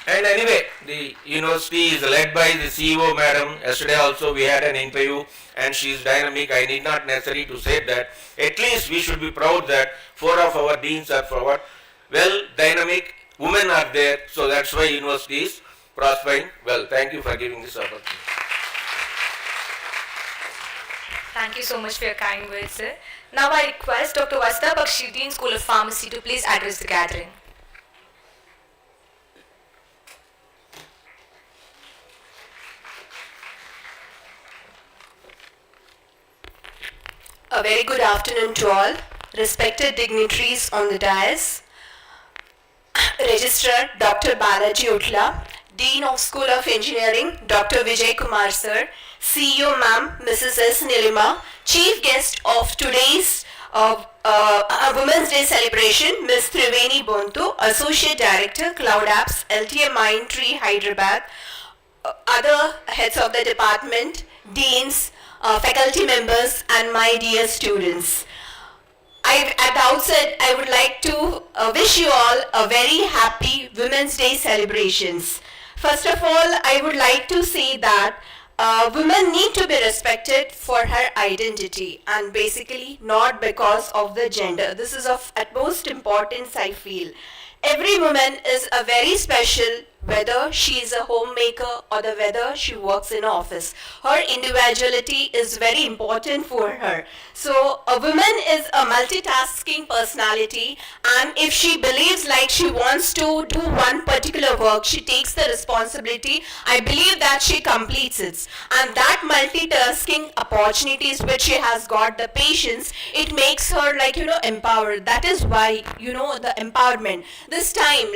And anyway, the university is led by the CEO madam. Yesterday also we had an interview and she is dynamic. I need not necessarily to say that. At least we should be proud that 4 of our deans are forward. Well, dynamic women are there. So that's why university is prospering. Well, thank you for giving this opportunity. Thank you so much for your kind words, sir. Now I request Dr. Vasudha Bakshi, Dean School of Pharmacy, to please address the gathering. A very good afternoon to all, respected dignitaries on the dais, Registrar Dr. Balaji Utla, Dean of School of Engineering Dr. Vijay Kumar Sir, CEO Ma'am Mrs. S. Nilima, Chief Guest of today's Women's Day celebration Ms. Triveni Bonthu, Associate Director Cloud Apps LTIMindtree Hyderabad, other heads of the department, deans, faculty members and my dear students. At the outset, I would like to wish you all a very happy Women's Day celebrations. First of all, I would like to say that women need to be respected for her identity and basically not because of the gender. This is of utmost importance, I feel. Every woman is a very special, whether she is a homemaker or whether she works in office. Her individuality is very important for her. So a woman is a multitasking personality, and if she believes like she wants to do one particular work, she takes the responsibility, I believe that she completes it. And that multitasking opportunities which she has got, the patience, it makes her empowered. That is why, the empowerment. This time,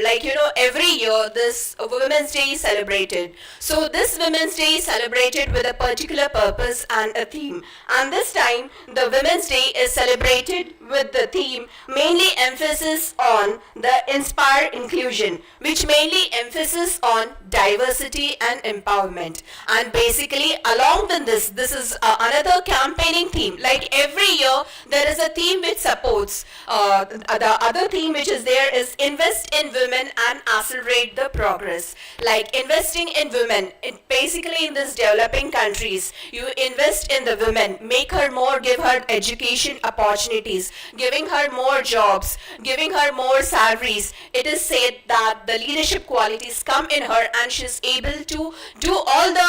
every year, this Women's Day is celebrated. So this Women's Day is celebrated with a particular purpose and a theme. And this time, the Women's Day is celebrated with the theme mainly emphasis on the inspire inclusion, which mainly emphasis on diversity and empowerment. And basically, along with this is another campaigning theme. Like every year, there is a theme which supports. The other theme which is there is invest in women and accelerate the progress. Like investing in women, basically in these developing countries, you invest in the women, make her more, give her education opportunities, giving her more jobs, giving her more salaries. It is said that the leadership qualities come in her and she's able to do all the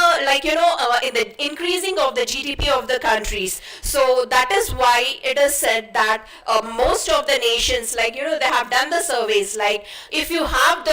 in the increasing of the GDP of the countries. So that is why it is said that most of the nations, they have done the surveys, like if you have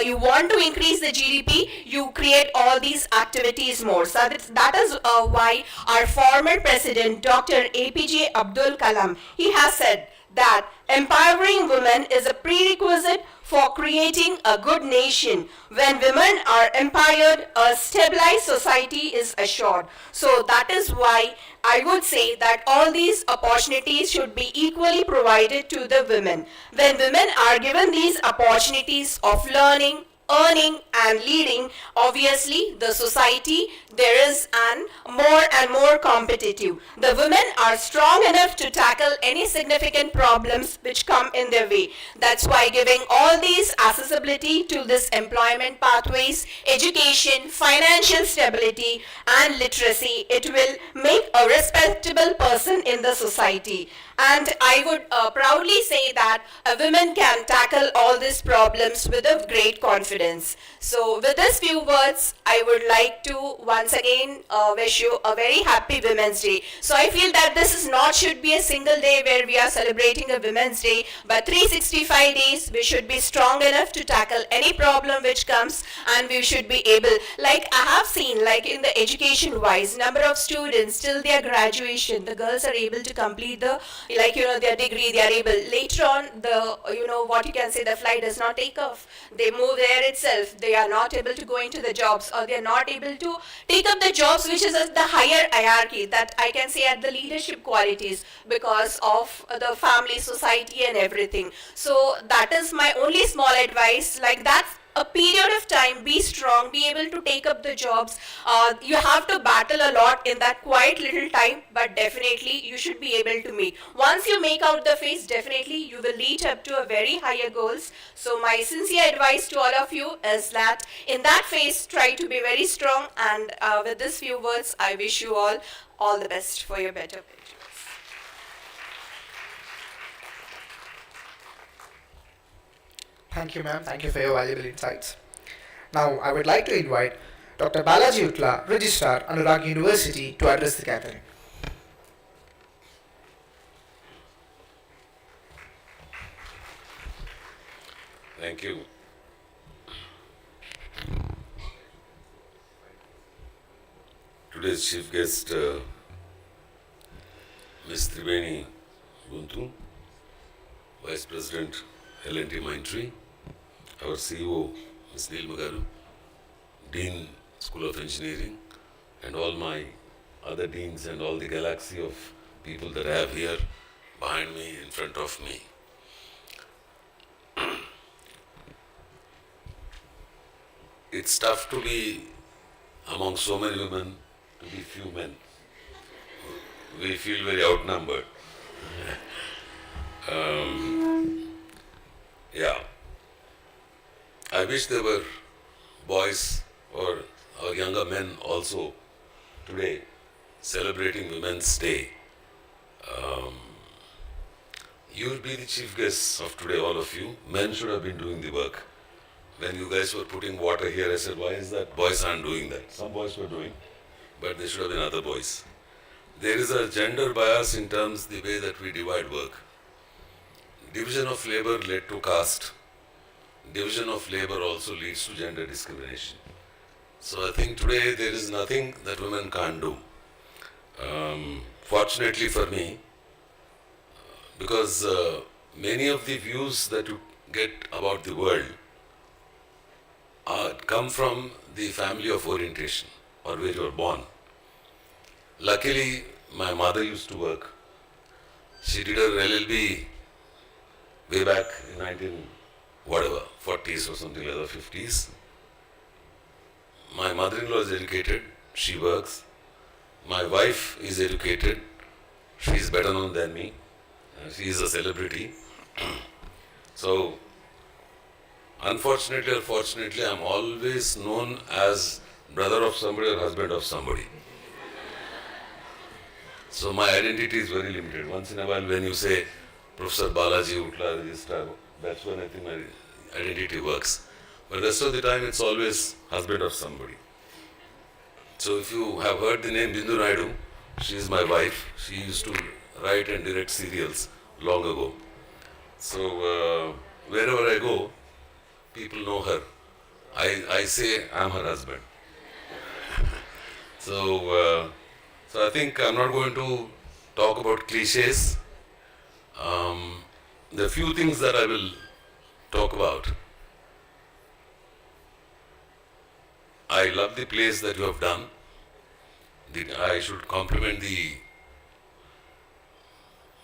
you want to increase the GDP, you create all these activities more. So that is why our former president, Dr. APJ Abdul Kalam, he has said that empowering women is a prerequisite for creating a good nation. When women are empowered, a stabilized society is assured. So that is why I would say that all these opportunities should be equally provided to the women. When women are given these opportunities of learning, earning and leading, obviously the society there is an more and more competitive. The women are strong enough to tackle any significant problems which come in their way. That's why giving all these accessibility to this employment pathways, education, financial stability and literacy, it will make a respectable person in the society. And I would proudly say that a woman can tackle all these problems with a great confidence. So with these few words, I would like to once again wish you a very happy Women's Day. So I feel that this is not should be a single day where we are celebrating a Women's Day, but 365 days we should be strong enough to tackle any problem which comes, and we should be able, like I have seen, like in the education wise, number of students till their graduation, the girls are able to complete the their degree, they are able, later on the, what you can say, the flight does not take off. They move there itself. They are not able to go into the jobs, or they are not able to take up the jobs which is at the higher hierarchy, that I can say at the leadership qualities, because of the family, society and everything. So that is my only small advice, like that's a period of time, be strong, be able to take up the jobs. You have to battle a lot in that quite little time, but definitely you should be able to make. Once you make out the face, definitely you will lead up to a very higher goals. So my sincere advice to all of you is that in that phase, try to be very strong, and with these few words, I wish you all the best for your better future. Thank you, ma'am. Thank you for your valuable insights. Now, I would like to invite Dr. Balaji Utla, Registrar, Anurag University, to address the gathering. Thank you. Today's chief guest, Ms. Triveni Bonthu, Vice President, LTIMindtree, our CEO, Ms. Neil Magaru, Dean, School of Engineering, and all my other deans and all the galaxy of people that I have here behind me, in front of me. It's tough to be among so many women, to be few men. We feel very outnumbered. Yeah. I wish there were boys or younger men also today celebrating Women's Day. You will be the chief guests of today, all of you. Men should have been doing the work. When you guys were putting water here, I said, why is that boys aren't doing that? Some boys were doing, but there should have been other boys. There is a gender bias in terms the way that we divide work. Division of labor led to caste. Division of labor also leads to gender discrimination. So I think today there is nothing that women can't do. Fortunately for me, because many of the views that you get about the world come from the family of orientation or where you are born. Luckily, my mother used to work. She did her LLB way back in 40s or something like that, 50s. My mother-in-law is educated, she works. My wife is educated, she is better known than me. She is a celebrity. So, unfortunately or fortunately, I am always known as brother of somebody or husband of somebody. So my identity is very limited. Once in a while when you say Professor Balaji Utla Registrar, that's when I think my identity works. But the rest of the time it's always husband of somebody. So if you have heard the name Bindu Naidu, she is my wife. She used to write and direct serials long ago. So wherever I go, people know her. I say I'm her husband. So I think I'm not going to talk about cliches. There are few things that I will talk about. I love the plays that you have done. I should compliment the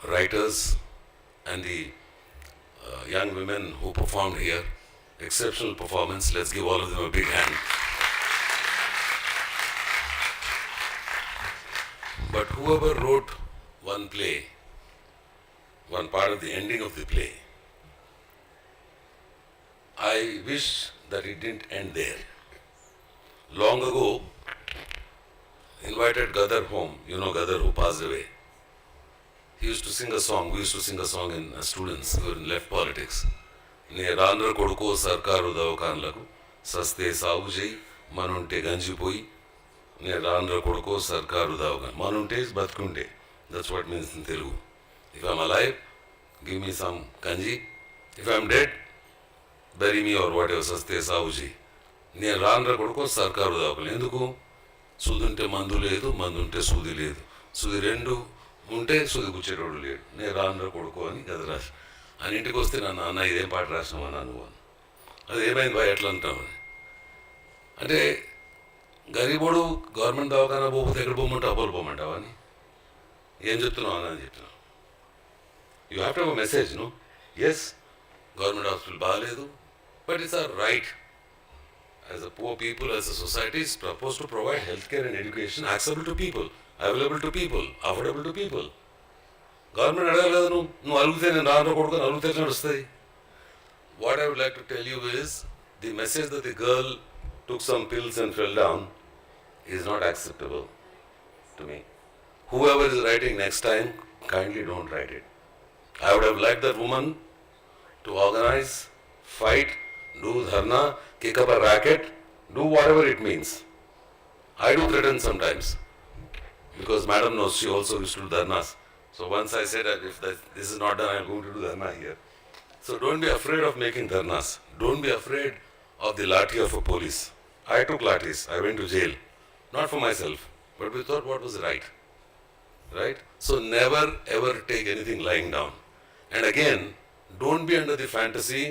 writers and the young women who performed here. Exceptional performance. Let's give all of them a big hand. But whoever wrote one play, one part of the ending of the play, I wish that it didn't end there. Long ago, invited Gadar home. You know Gadar who passed away. He used to sing a song. We used to sing a song in students who were in left politics. Ne Randra Koduko Sarkaru Davakanlaku Saste Saujai Manunte Ganjipoi Ne Randra Koduko Sarkaru Davakan. Manunte is Batkunte. That's what it means in Telugu. If I'm alive, give me some kanji. If I'm dead, bury me or whatever. Saste Saujai. Ne Randra Koduko Sarkaru Davakan. Enduku Sudunte Mandu Ledu, Mandunte Sudi Ledu. Sudi Rendu ఉంటే సుది కూర్చేటోడు లేడు. నేను రాను కొడుకో అని గద రాసి అని ఇంటికి వస్తే నన్ను అన్న ఇదేం పాట రాసినావు అన్న నువ్వు అని. అది ఏమైంది బాయ్ ఎట్లా అంటామని అంటే గరీబోడు గవర్నమెంట్ దవాఖానా పోతే ఎక్కడ పోమంటావు అపోలు పోమంటావా అని ఏం చెప్తున్నావు అని చెప్తున్నావు. You have to have a message no. Yes government hospital బాగాలేదు but it's all right as a poor people as a society is supposed to provide healthcare and education accessible to people, available to people, affordable to people. Government అడగాలి కదా నువ్వు అడిగితే నేను రాను కొడుకు అడిగితే నడుస్తుంది. What I would like to tell you is the message that the girl took some pills and fell down is not acceptable to me. Whoever is writing next time, kindly don't write it. I would have liked that woman to organize, fight, do dharna, kick up a racket, do whatever it means. I do threaten sometimes. Because madam knows she also used to do dharnas. So once I said that if this is not done, I am going to do dharna here. So don't be afraid of making dharnas. Don't be afraid of the lathi of a police. I took lathis. I went to jail. Not for myself, but we thought what was right. Right? So never ever take anything lying down. And again, don't be under the fantasy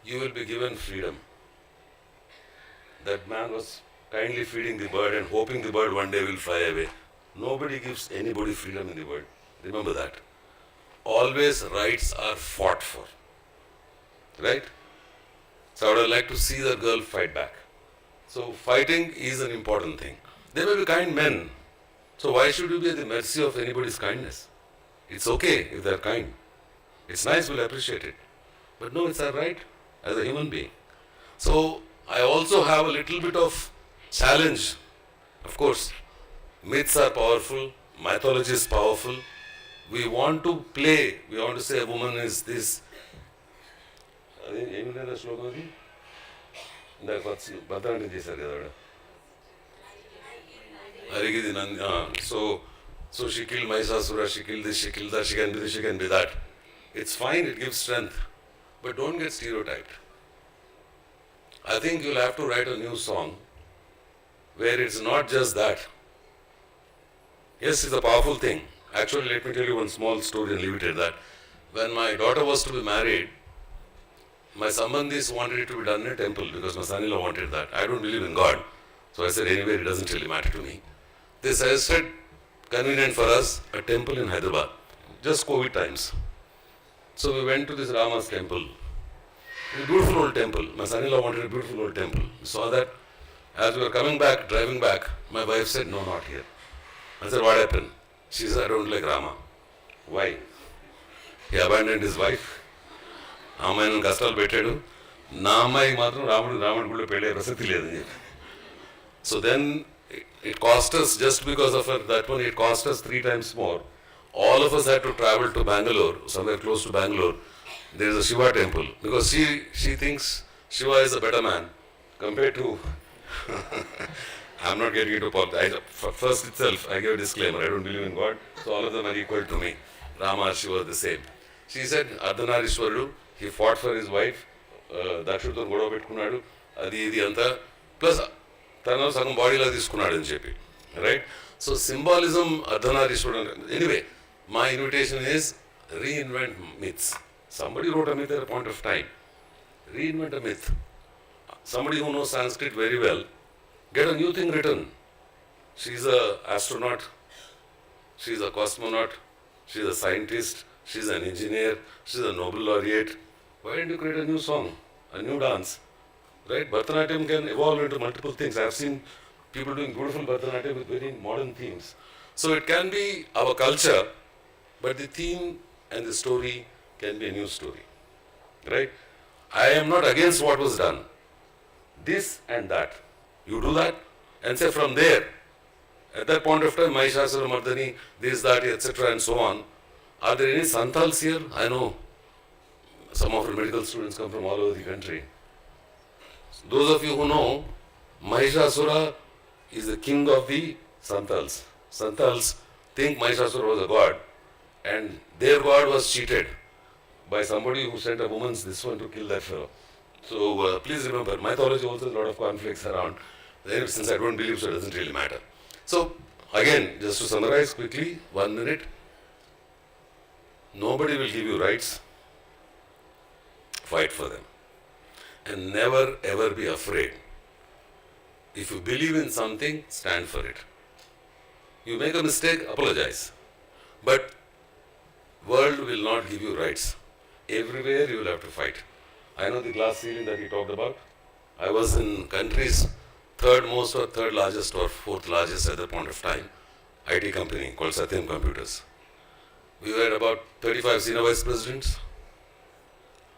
you will be given freedom. That man was kindly feeding the bird and hoping the bird one day will fly away. Nobody gives anybody freedom in the world. Remember that. Always rights are fought for. Right? So I would like to see the girl fight back. So fighting is an important thing. There may be kind men. So why should you be at the mercy of anybody's kindness? It's okay if they're kind. It's nice, we'll appreciate it. But no, it's our right as a human being. So I also have a little bit of challenge. Of course, myths are powerful, mythology is powerful. We want to play, we want to say a woman is this. ఏమిటంటే శ్లోకం అది ఇందాక భద్రాంటి చేశారు కదా అరిగిది Nandi. So she killed Mahishasura, she killed this, she killed that, she can be this, she can be that. It's fine, it gives strength, but don't get stereotyped. I think you'll have to write a new song where it's not just that. Yes, it's a powerful thing. Actually, let me tell you one small story and leave it at that. When my daughter was to be married, my sambandhis wanted it to be done in a temple because my son-in-law wanted that. I don't believe in God. So I said, anyway, it doesn't really matter to me. They suggested, convenient for us, a temple in Hyderabad. Just COVID times. So we went to this Rama's temple. A beautiful old temple. My son-in-law wanted a beautiful old temple. We saw that. As we were coming back, driving back, my wife said, no, not here. I said, what happened? She said, I don't like Rama. Why? He abandoned his wife. అమ్మాయిని కష్టాలు పెట్టాడు. నా అమ్మాయికి మాత్రం రాముడు గుళ్ళో పెళ్ళే ప్రసక్తి లేదని చెప్పి. So then it cost us, just because of that one, it cost us 3 times more. All of us had to travel to Bangalore, somewhere close to Bangalore. There is a Shiva temple because she thinks Shiva is a better man compared to I'm not getting into politics. First itself, I give a disclaimer. I don't believe in God, so all of them are equal to me. Rama, Shiva are the same. She said, Ardhanarishwarudu, he fought for his wife, Dakshuto గొడవ పెట్టుకున్నాడు, అది ఇది అంతా, plus తన సగం బాడీలో తీసుకున్నాడు అని చెప్పి. రైట్? సో సింబాలిజం అర్ధనారీశ్వరుడు. Anyway, my invitation is reinvent myths. Somebody wrote a myth at a point of time. Reinvent a myth. Somebody who knows Sanskrit very well, get a new thing written. She's an astronaut, she's a cosmonaut, she's a scientist, she's an engineer, she's a Nobel laureate. Why don't you create a new song, a new dance? Right? Bharatanatyam can evolve into multiple things. I've seen people doing beautiful Bharatanatyam with very modern themes. So it can be our culture, but the theme and the story can be a new story. Right? I am not against what was done. This and that. You do that and say from there, at that point of time, Mahishasura Mardani, this, that, etc. and so on. Are there any Santals here? I know some of our medical students come from all over the country. Those of you who know, Mahishasura is the king of the Santals. Santals think Mahishasura was a god, and their god was cheated by somebody who sent a woman's this one to kill that fellow. So please remember, mythology also has a lot of conflicts around. Since I don't believe so, it doesn't really matter. So again, just to summarize quickly, 1 minute. Nobody will give you rights. Fight for them. And never ever be afraid. If you believe in something, stand for it. You make a mistake, apologize. But world will not give you rights. Everywhere you will have to fight. I know the glass ceiling that he talked about. I was in country's third most or third largest or fourth largest at that point of time IT company called Satyam Computers. We were about 35 senior vice presidents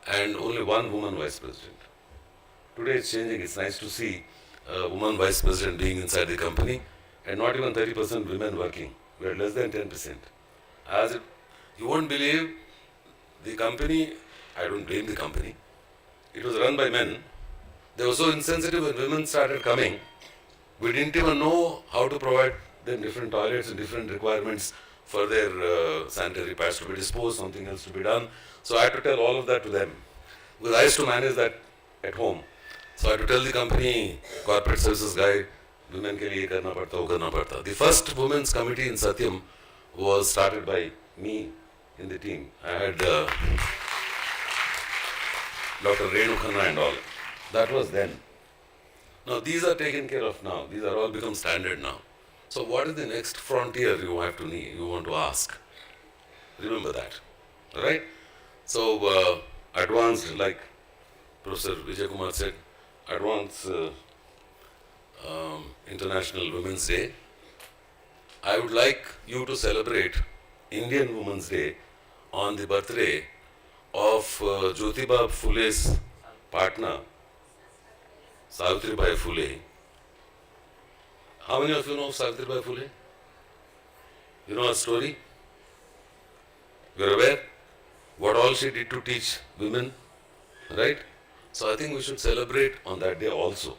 and only one woman vice president. Today it's changing. It's nice to see a woman vice president being inside the company and not even 30% women working. We are less than 10%. You won't believe the company, I don't blame the company, it was run by men. They were so insensitive when women started coming. We didn't even know how to provide them different toilets and different requirements for their sanitary pads to be disposed, something else to be done. So I had to tell all of that to them. Because I used to manage that at home. So I had to tell the company, corporate services guy, women ke liye karna padta, wo karna padta. The first women's committee in Satyam was started by me in the team. I had Dr. Renu Khanna and all. That was then. Now these are taken care of now. These are all become standard now. So what is the next frontier you want to ask? Remember that. Right? So advanced, like Professor Vijay Kumar said, advanced International Women's Day. I would like you to celebrate Indian Women's Day on the birthday of Jyotiba Phule's partner, Savitribai Phule. How many of you know Savitribai Phule? You know her story? You are aware what all she did to teach women, right? So I think we should celebrate on that day also.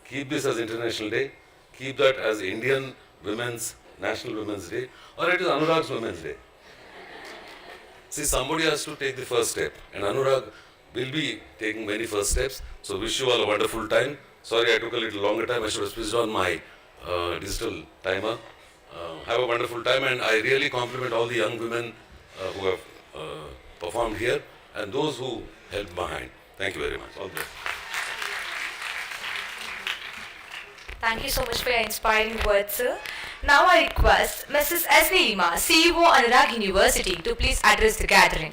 Keep this as International Day. Keep that as Indian National Women's Day, or it is Anurag's Women's Day. See, somebody has to take the first step, and Anurag will be taking many first steps. So wish you all a wonderful time. Sorry I took a little longer time. I should have switched on my digital timer. Have a wonderful time, and I really compliment all the young women who have performed here and those who helped behind. Thank you very much. All the best. Thank you so much for your inspiring words, sir. Now I request Mrs. S. Nilima, CEO Anurag University, to please address the gathering.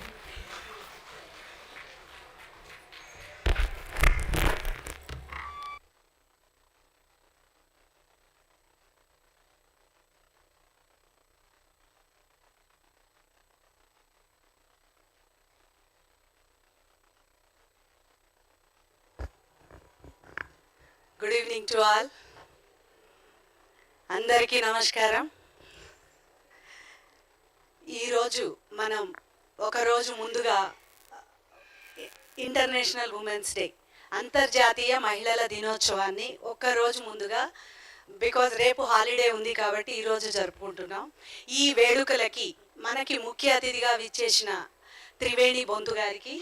Good evening to all. అందరికీ నమస్కారం. ఈరోజు మనం ఒకరోజు ముందుగా international women's day, అంతర్జాతీయ మహిళల దినోత్సవాన్ని ఒక్కరోజు ముందుగా, బికాజ్ రేపు హాలిడే ఉంది కాబట్టి ఈరోజు జరుపుకుంటున్నాం. ఈ వేడుకలకి మనకి ముఖ్య అతిథిగా విచ్చేసిన త్రివేణి బొంతు గారికి,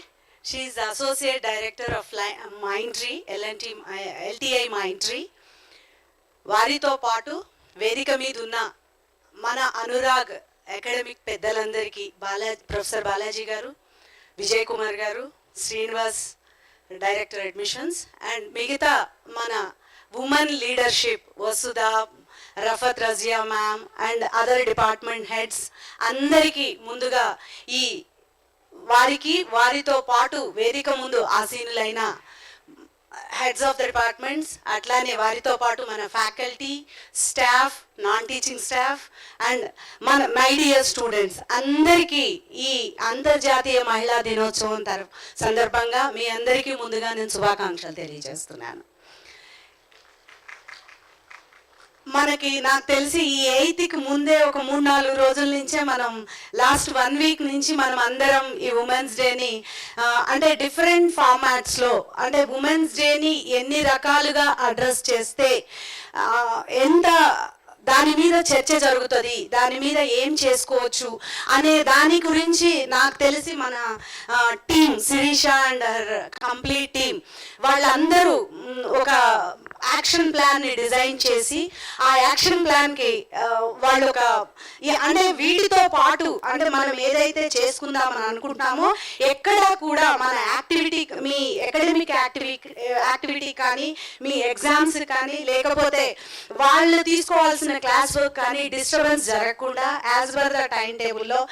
she is associate director of Mindtree, LTIMindtree. వారితో పాటు వేదిక మీద ఉన్న మన అనురాగ్ అకాడమిక్ పెద్దలందరికీ ప్రొఫెసర్ బాలాజీ గారు, విజయ్ కుమార్ గారు, శ్రీనివాస్ డైరెక్టర్ అడ్మిషన్స్, అండ్ మిగతా మన women leadership Vasudha, Rafat Razia ma'am and other department heads అందరికీ ముందుగా వారితో పాటు వేదిక ముందు ఆసీనులైన హెడ్స్ ఆఫ్ ద డిపార్ట్మెంట్స్, అట్లానే వారితో పాటు మన faculty, staff, non teaching staff and మన మై డియర్ స్టూడెంట్స్ అందరికీ ఈ అంతర్జాతీయ మహిళా దినోత్సవం సందర్భంగా మీ అందరికీ ముందుగా నేను శుభాకాంక్షలు తెలియజేస్తున్నాను. నాకు తెలిసి ఈ 8th ముందే ఒక 3-4 రోజుల నుంచే మనం లాస్ట్ 1 వీక్ నుంచి మనం అందరం ఈ ఉమెన్స్ డేని అంటే డిఫరెంట్ ఫార్మాట్స్లో అంటే ఉమెన్స్ డేని ఎన్ని రకాలుగా అడ్రస్ చేస్తే ఎంత దాని మీద చర్చ జరుగుతుంది, దాని మీద ఏం చేసుకోవచ్చు అనే దాని గురించి నాకు తెలిసి మన team Sirisha and complete team వాళ్ళందరూ ఒక యాక్షన్ ప్లాన్ని డిజైన్ చేసి ఆ యాక్షన్ ప్లాన్కి వాళ్ళు ఒక అంటే వీటితో పాటు అంటే మనం ఏదైతే చేసుకుందామని అనుకుంటున్నామో ఎక్కడా కూడా మన యాక్టివిటీ మీ అకాడమిక్ యాక్టివిటీ కానీ మీ ఎగ్జామ్స్ కానీ లేకపోతే వాళ్ళు తీసుకోవాల్సిన క్లాస్ వర్క్ కానీ డిస్టర్బెన్స్ జరగకుండా యాజ్ పర్ ద టైం టేబుల్లో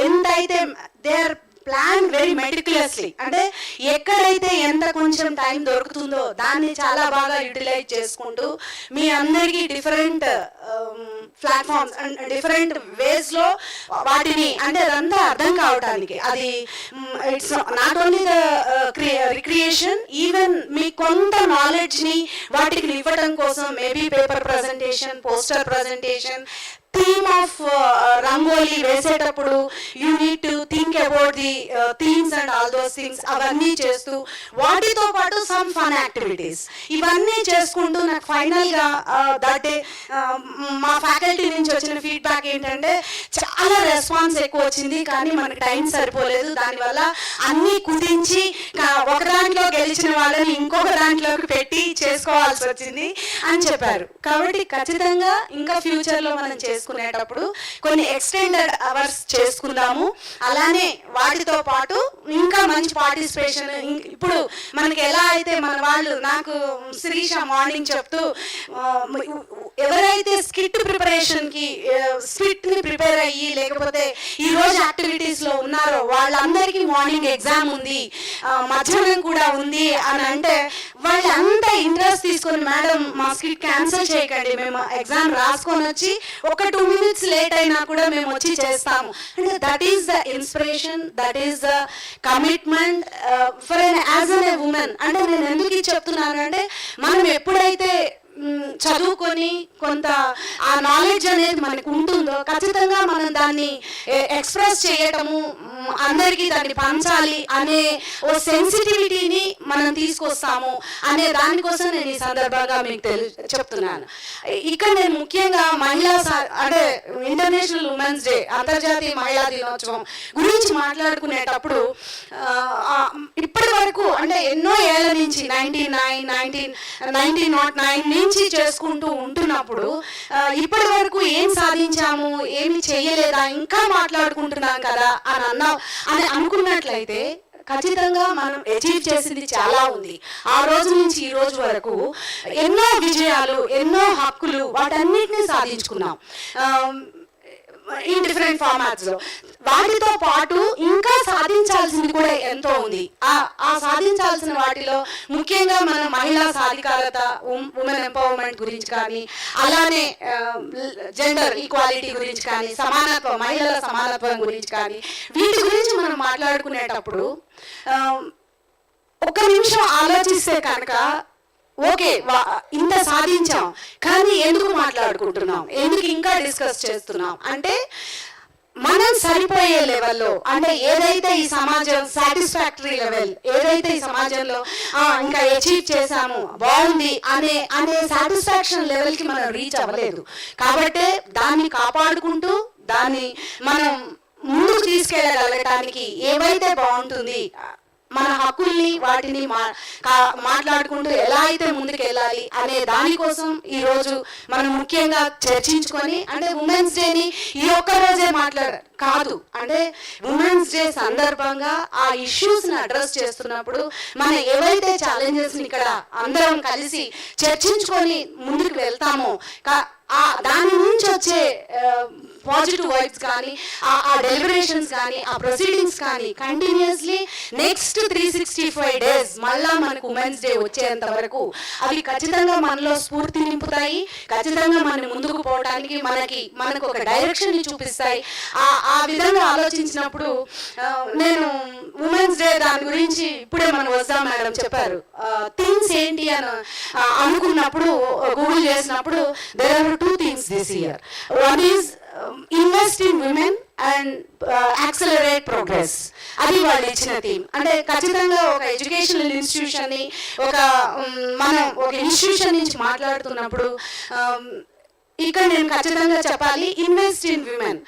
ఎంతైతే they are plan very meticulously అంటే ఎక్కడైతే ఎంత కొంచెం టైం దొరుకుతుందో దాన్ని చాలా బాగా యూటిలైజ్ చేసుకుంటూ మీ అందరికీ డిఫరెంట్ ప్లాట్ఫామ్స్ అండ్ డిఫరెంట్ వేస్లో వాటిని అంటే అదంతా అర్థం కావటానికి అది it's not only the recreation even మీ కొంత నాలెడ్జ్ని వాటికి ఇవ్వటం కోసం maybe paper presentation, poster presentation, theme of rangoli వేసేటప్పుడు you need to think about the themes and all those things అవన్నీ చేస్తూ వాటితో పాటు సమ్ ఫన్ యాక్టివిటీస్ ఇవన్నీ చేసుకుంటూ నాకు ఫైనల్గా దట్ డే మా ఫ్యాకల్టీ నుంచి వచ్చిన ఫీడ్బ్యాక్ ఏంటంటే చాలా రెస్పాన్స్ ఎక్కువ వచ్చింది కానీ మనకి టైం సరిపోలేదు, దానివల్ల అన్నీ కుదించి ఒక దాంట్లో గెలిచిన వాళ్ళని ఇంకొక దాంట్లోకి పెట్టి చేసుకోవాల్సి వచ్చింది అని చెప్పారు. కాబట్టి ఖచ్చితంగా ఇంకా ఫ్యూచర్లో మనం చేసుకునేటప్పుడు కొన్ని ఎక్స్టెండెడ్ అవర్స్ చేసుకుందాము. అలానే వాటితో పాటు ఇంకా మంచి పార్టిసిపేషన్ ఇప్పుడు మనకి ఎలా అయితే మన వాళ్ళు నాకు శిరీష మార్నింగ్ చెప్తూ ఎవరైతే స్కిట్ ప్రిపరేషన్కి స్కిట్ని ప్రిపేర్ అయ్యి లేకపోతే ఈరోజు యాక్టివిటీస్లో ఉన్నారో వాళ్ళందరికీ మార్నింగ్ ఎగ్జామ్ ఉంది, మధ్యాహ్నం కూడా ఉంది అని అంటే వాళ్ళు అంత ఇంట్రెస్ట్ తీసుకొని మేడం మా స్కిట్ క్యాన్సిల్ చేయకండి, మేము ఎగ్జామ్ రాసుకొని వచ్చి ఒక 2 minutes లేట్ అయినా కూడా మేము వచ్చి చేస్తాము అంటే that is the inspiration, that is the commitment for as an A women. అంటే నేను ఎందుకు చెప్తున్నాను అంటే మనం ఎప్పుడైతే చదువుకొని కొంత ఆ నాలెడ్జ్ అనేది మనకు ఉంటుందో ఖచ్చితంగా మనం దాన్ని ఎక్స్ప్రెస్ చేయటము, అందరికీ దాన్ని పంచాలి అనే ఓ సెన్సిటివిటీని మనం తీసుకొస్తాము అనే దానికోసం నేను ఈ సందర్భంగా మీకు చెప్తున్నాను. ఇక్కడ నేను ముఖ్యంగా అంటే ఇంటర్నేషనల్ ఉమెన్స్ డే అంతర్జాతీయ మహిళా దినోత్సవం గురించి మాట్లాడుకునేటప్పుడు ఇప్పటి వరకు అంటే ఎన్నో ఏళ్ల నుంచి 1909 నుంచి చేసుకుంటూ ఉంటున్నప్పుడు ఇప్పటి వరకు ఏం సాధించాము, ఏమి చేయలేదా, ఇంకా మాట్లాడుకుంటున్నాం కదా అని అనుకున్నట్లయితే ఖచ్చితంగా మనం అచీవ్ చేసింది చాలా ఉంది. ఆ రోజు నుంచి ఈ రోజు వరకు ఎన్నో విజయాలు, ఎన్నో హక్కులు వాటన్నిటిని సాధించుకున్నాం ఈ డిఫరెంట్ ఫార్మాట్స్లో. వాటితో పాటు ఇంకా సాధించాల్సింది కూడా ఎంతో ఉంది. ఆ సాధించాల్సిన వాటిలో ముఖ్యంగా మన మహిళా సాధికారత, ఉమెన్ ఎంపవర్మెంట్ గురించి కానీ అలానే జెండర్ ఈక్వాలిటీ గురించి కానీ సమానత్వం, మహిళల సమానత్వం గురించి కానీ వీటి గురించి మనం మాట్లాడుకునేటప్పుడు ఒక నిమిషం ఆలోచిస్తే కనుక ఓకే ఇంత సాధించాం కానీ ఎందుకు మాట్లాడుకుంటున్నాం, ఎందుకు ఇంకా డిస్కస్ చేస్తున్నాం అంటే మనం సరిపోయే లెవెల్లో అంటే ఏదైతే ఈ సమాజం సాటిస్ఫాక్టరీ లెవెల్ ఏదైతే ఈ సమాజంలో ఇంకా అచీవ్ చేశాము బాగుంది అనే సాటిస్ఫాక్షన్ లెవెల్కి మనం రీచ్ అవ్వలేదు. కాబట్టి దాన్ని కాపాడుకుంటూ దాన్ని మనం ముందుకు తీసుకెళ్ళగలగటానికి ఏవైతే బాగుంటుంది మన హక్కుల్ని వాటిని మాట్లాడుకుంటూ ఎలా అయితే ముందుకు వెళ్ళాలి అనే దానికోసం ఈరోజు మనం ముఖ్యంగా చర్చించుకొని, అంటే ఉమెన్స్ డేని ఈ ఒక్క రోజే కాదు, అంటే ఉమెన్స్ డే సందర్భంగా ఆ ఇష్యూస్ని అడ్రస్ చేస్తున్నప్పుడు మన ఏవైతే ఛాలెంజెస్ని ఇక్కడ అందరం కలిసి చర్చించుకొని ముందుకు వెళ్తామో దాని నుంచి వచ్చే పాజిటివ్ వైబ్స్ కానీ ఆ డెలిబరేషన్స్ కానీ ఆ ప్రొసీడింగ్స్ కానీ కంటిన్యూస్లీ నెక్స్ట్ 365 days మళ్ళా మనకు ఉమెన్స్ డే వచ్చేంత వరకు అవి ఖచ్చితంగా మనలో స్ఫూర్తి నింపుతాయి, ఖచ్చితంగా మనం ముందుకు పోవడానికి మనకు ఒక డైరెక్షన్ని చూపిస్తాయి. ఆ విధంగా ఆలోచించినప్పుడు నేను ఉమెన్స్ డే దాని గురించి ఇప్పుడే మనం వస్తాం మేడం చెప్పారు, థీమ్స్ ఏంటి అని అనుకున్నప్పుడు గూగుల్ చేసినప్పుడు there are two things this year. One is invest in women and accelerate progress. అది వాళ్ళు ఇచ్చిన థీమ్. అంటే ఖచ్చితంగా ఒక ఎడ్యుకేషనల్ ఇన్స్టిట్యూషన్ని మనం ఒక ఇన్స్టిట్యూషన్ నుంచి మాట్లాడుతున్నప్పుడు ఇక్కడ నేను ఖచ్చితంగా చెప్పాలి, ఇన్వెస్ట్ ఇన్ విమెన్.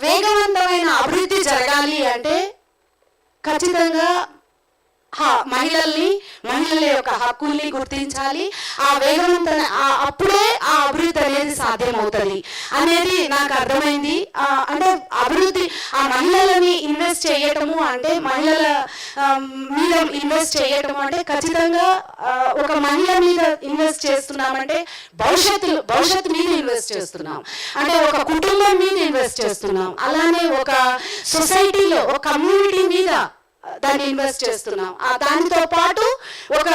వేగవంతమైన అభివృద్ధి జరగాలి అంటే ఖచ్చితంగా మహిళల యొక్క హక్కుల్ని గుర్తించాలి. ఆ వేగవంతమైన అప్పుడే ఆ అభివృద్ధి అనేది సాధ్యమవుతుంది అనేది నాకు అర్థమైంది. అంటే అభివృద్ధి ఆ మహిళలని ఇన్వెస్ట్ చేయటము అంటే మహిళల మీద ఇన్వెస్ట్ చేయటము అంటే ఖచ్చితంగా ఒక మహిళ మీద ఇన్వెస్ట్ చేస్తున్నామంటే భవిష్యత్తు మీద ఇన్వెస్ట్ చేస్తున్నాం, అంటే ఒక కుటుంబం మీద ఇన్వెస్ట్ చేస్తున్నాం, అలానే ఒక సొసైటీలో ఒక కమ్యూనిటీ మీద దాన్ని ఇన్వెస్ట్ చేస్తున్నాం. దానితో పాటు ఒక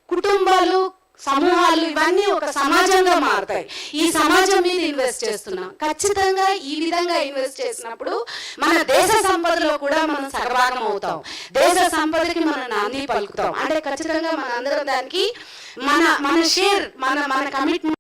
కుటుంబాలు సమూహాలు ఇవన్నీ ఒక సమాజంగా మారుతాయి. ఈ సమాజం మీద ఇన్వెస్ట్ చేస్తున్నాం. ఖచ్చితంగా ఈ విధంగా ఇన్వెస్ట్ చేసినప్పుడు మన దేశ సంపదలో కూడా మనం సగభాగం అవుతాం, దేశ సంపదకి మనం నాంది పలుకుతాం. అంటే ఖచ్చితంగా మన అందరం దానికి మన షేర్ మన commitment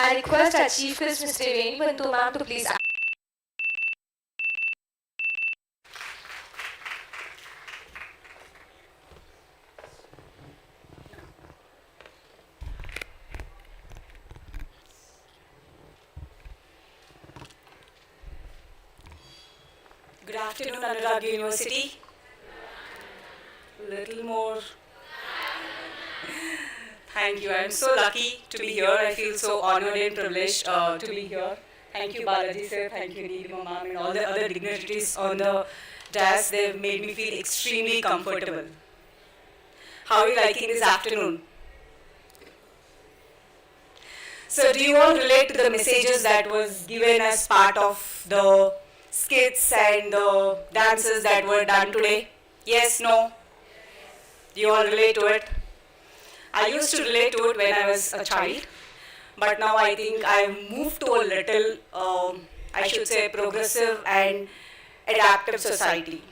I request our Chief Guest, Mr. Triveni Bonthu ma'am, to please. Good afternoon, Anurag University. Little more. Thank you. I'm so lucky to be here. I feel so honored and privileged to be here. Thank you, Balaji sir. Thank you, Neelima ma'am, and all the other dignitaries on the dais. They've made me feel extremely comfortable. How are you liking this afternoon? So, do you all relate to the messages that was given as part of the skits and the dances that were done today? Yes, no? Do you all relate to it? I used to relate to it when I was a child, but now I think I've moved to a little, I should say, progressive and adaptive society.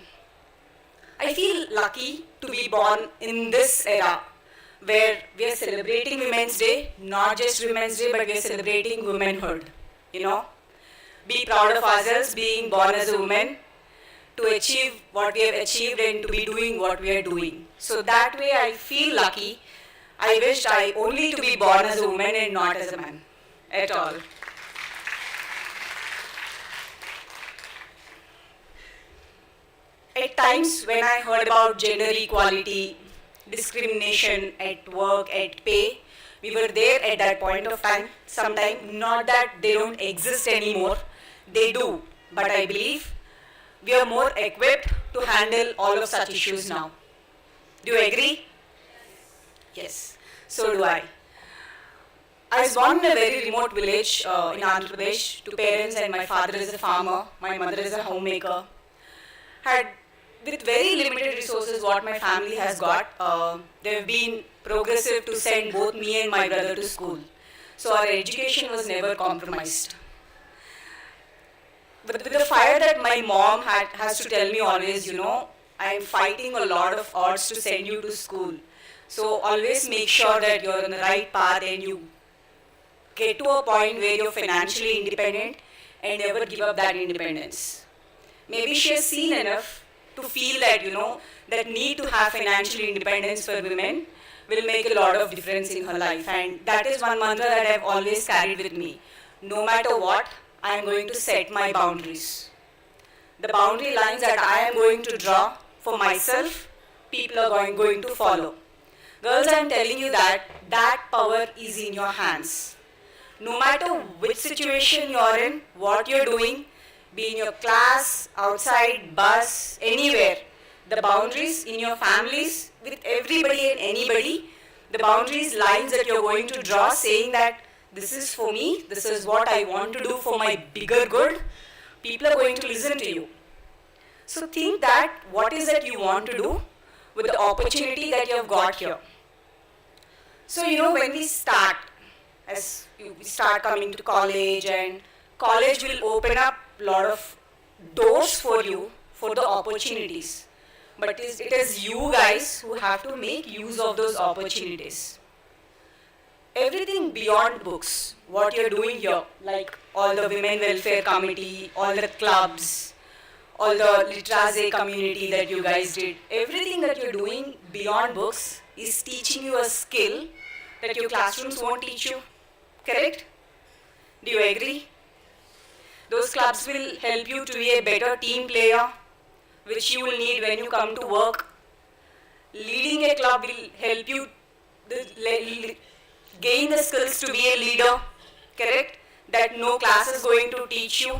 I feel lucky to be born in this era where we are celebrating Women's Day, not just Women's Day, but we are celebrating womanhood, you know. Be proud of ourselves being born as a woman, to achieve what we have achieved and to be doing what we are doing. So that way I feel lucky. I wished I only to be born as a woman and not as a man at all. At times when I heard about gender equality, discrimination at work, at pay, we were there at that point of time. Sometimes, not that they don't exist anymore, they do, but I believe we are more equipped to handle all of such issues now. Do you agree? Yes, so do I. I was born in a very remote village in Andhra Pradesh to parents, and my father is a farmer, my mother is a homemaker. With very limited resources what my family has got, they've been progressive to send both me and my brother to school. So our education was never compromised. But with the fire that my mom has to tell me always, you know, I'm fighting a lot of odds to send you to school. So always make sure that you're on the right path and you get to a point where you're financially independent and never give up that independence. Maybe she has seen enough to feel that, you know, that need to have financial independence for women will make a lot of difference in her life. And that is one mantra that I've always carried with me. No matter what, I am going to set my boundaries. The boundary lines that I am going to draw for myself, people are going to follow. Girls, I am telling you that power is in your hands. No matter which situation you're in, what you're doing, be in your class, outside, bus, anywhere, the boundaries in your families, with everybody and anybody, the boundaries, lines that you're going to draw saying that this is for me, this is what I want to do for my bigger good, people are going to listen to you. So think that what is that you want to do with the opportunity that you have got here. So, you know, when we start, as we start coming to college, and college will open up a lot of doors for you for the opportunities. But it is you guys who have to make use of those opportunities. Everything beyond books, what you're doing here, like all the women welfare committee, all the clubs, all the literacy community that you guys did, everything that you're doing beyond books is teaching you a skill that your classrooms won't teach you, correct? Do you agree? Those clubs will help you to be a better team player, which you will need when you come to work. Leading a club will help you gain the skills to be a leader, correct? That no class is going to teach you.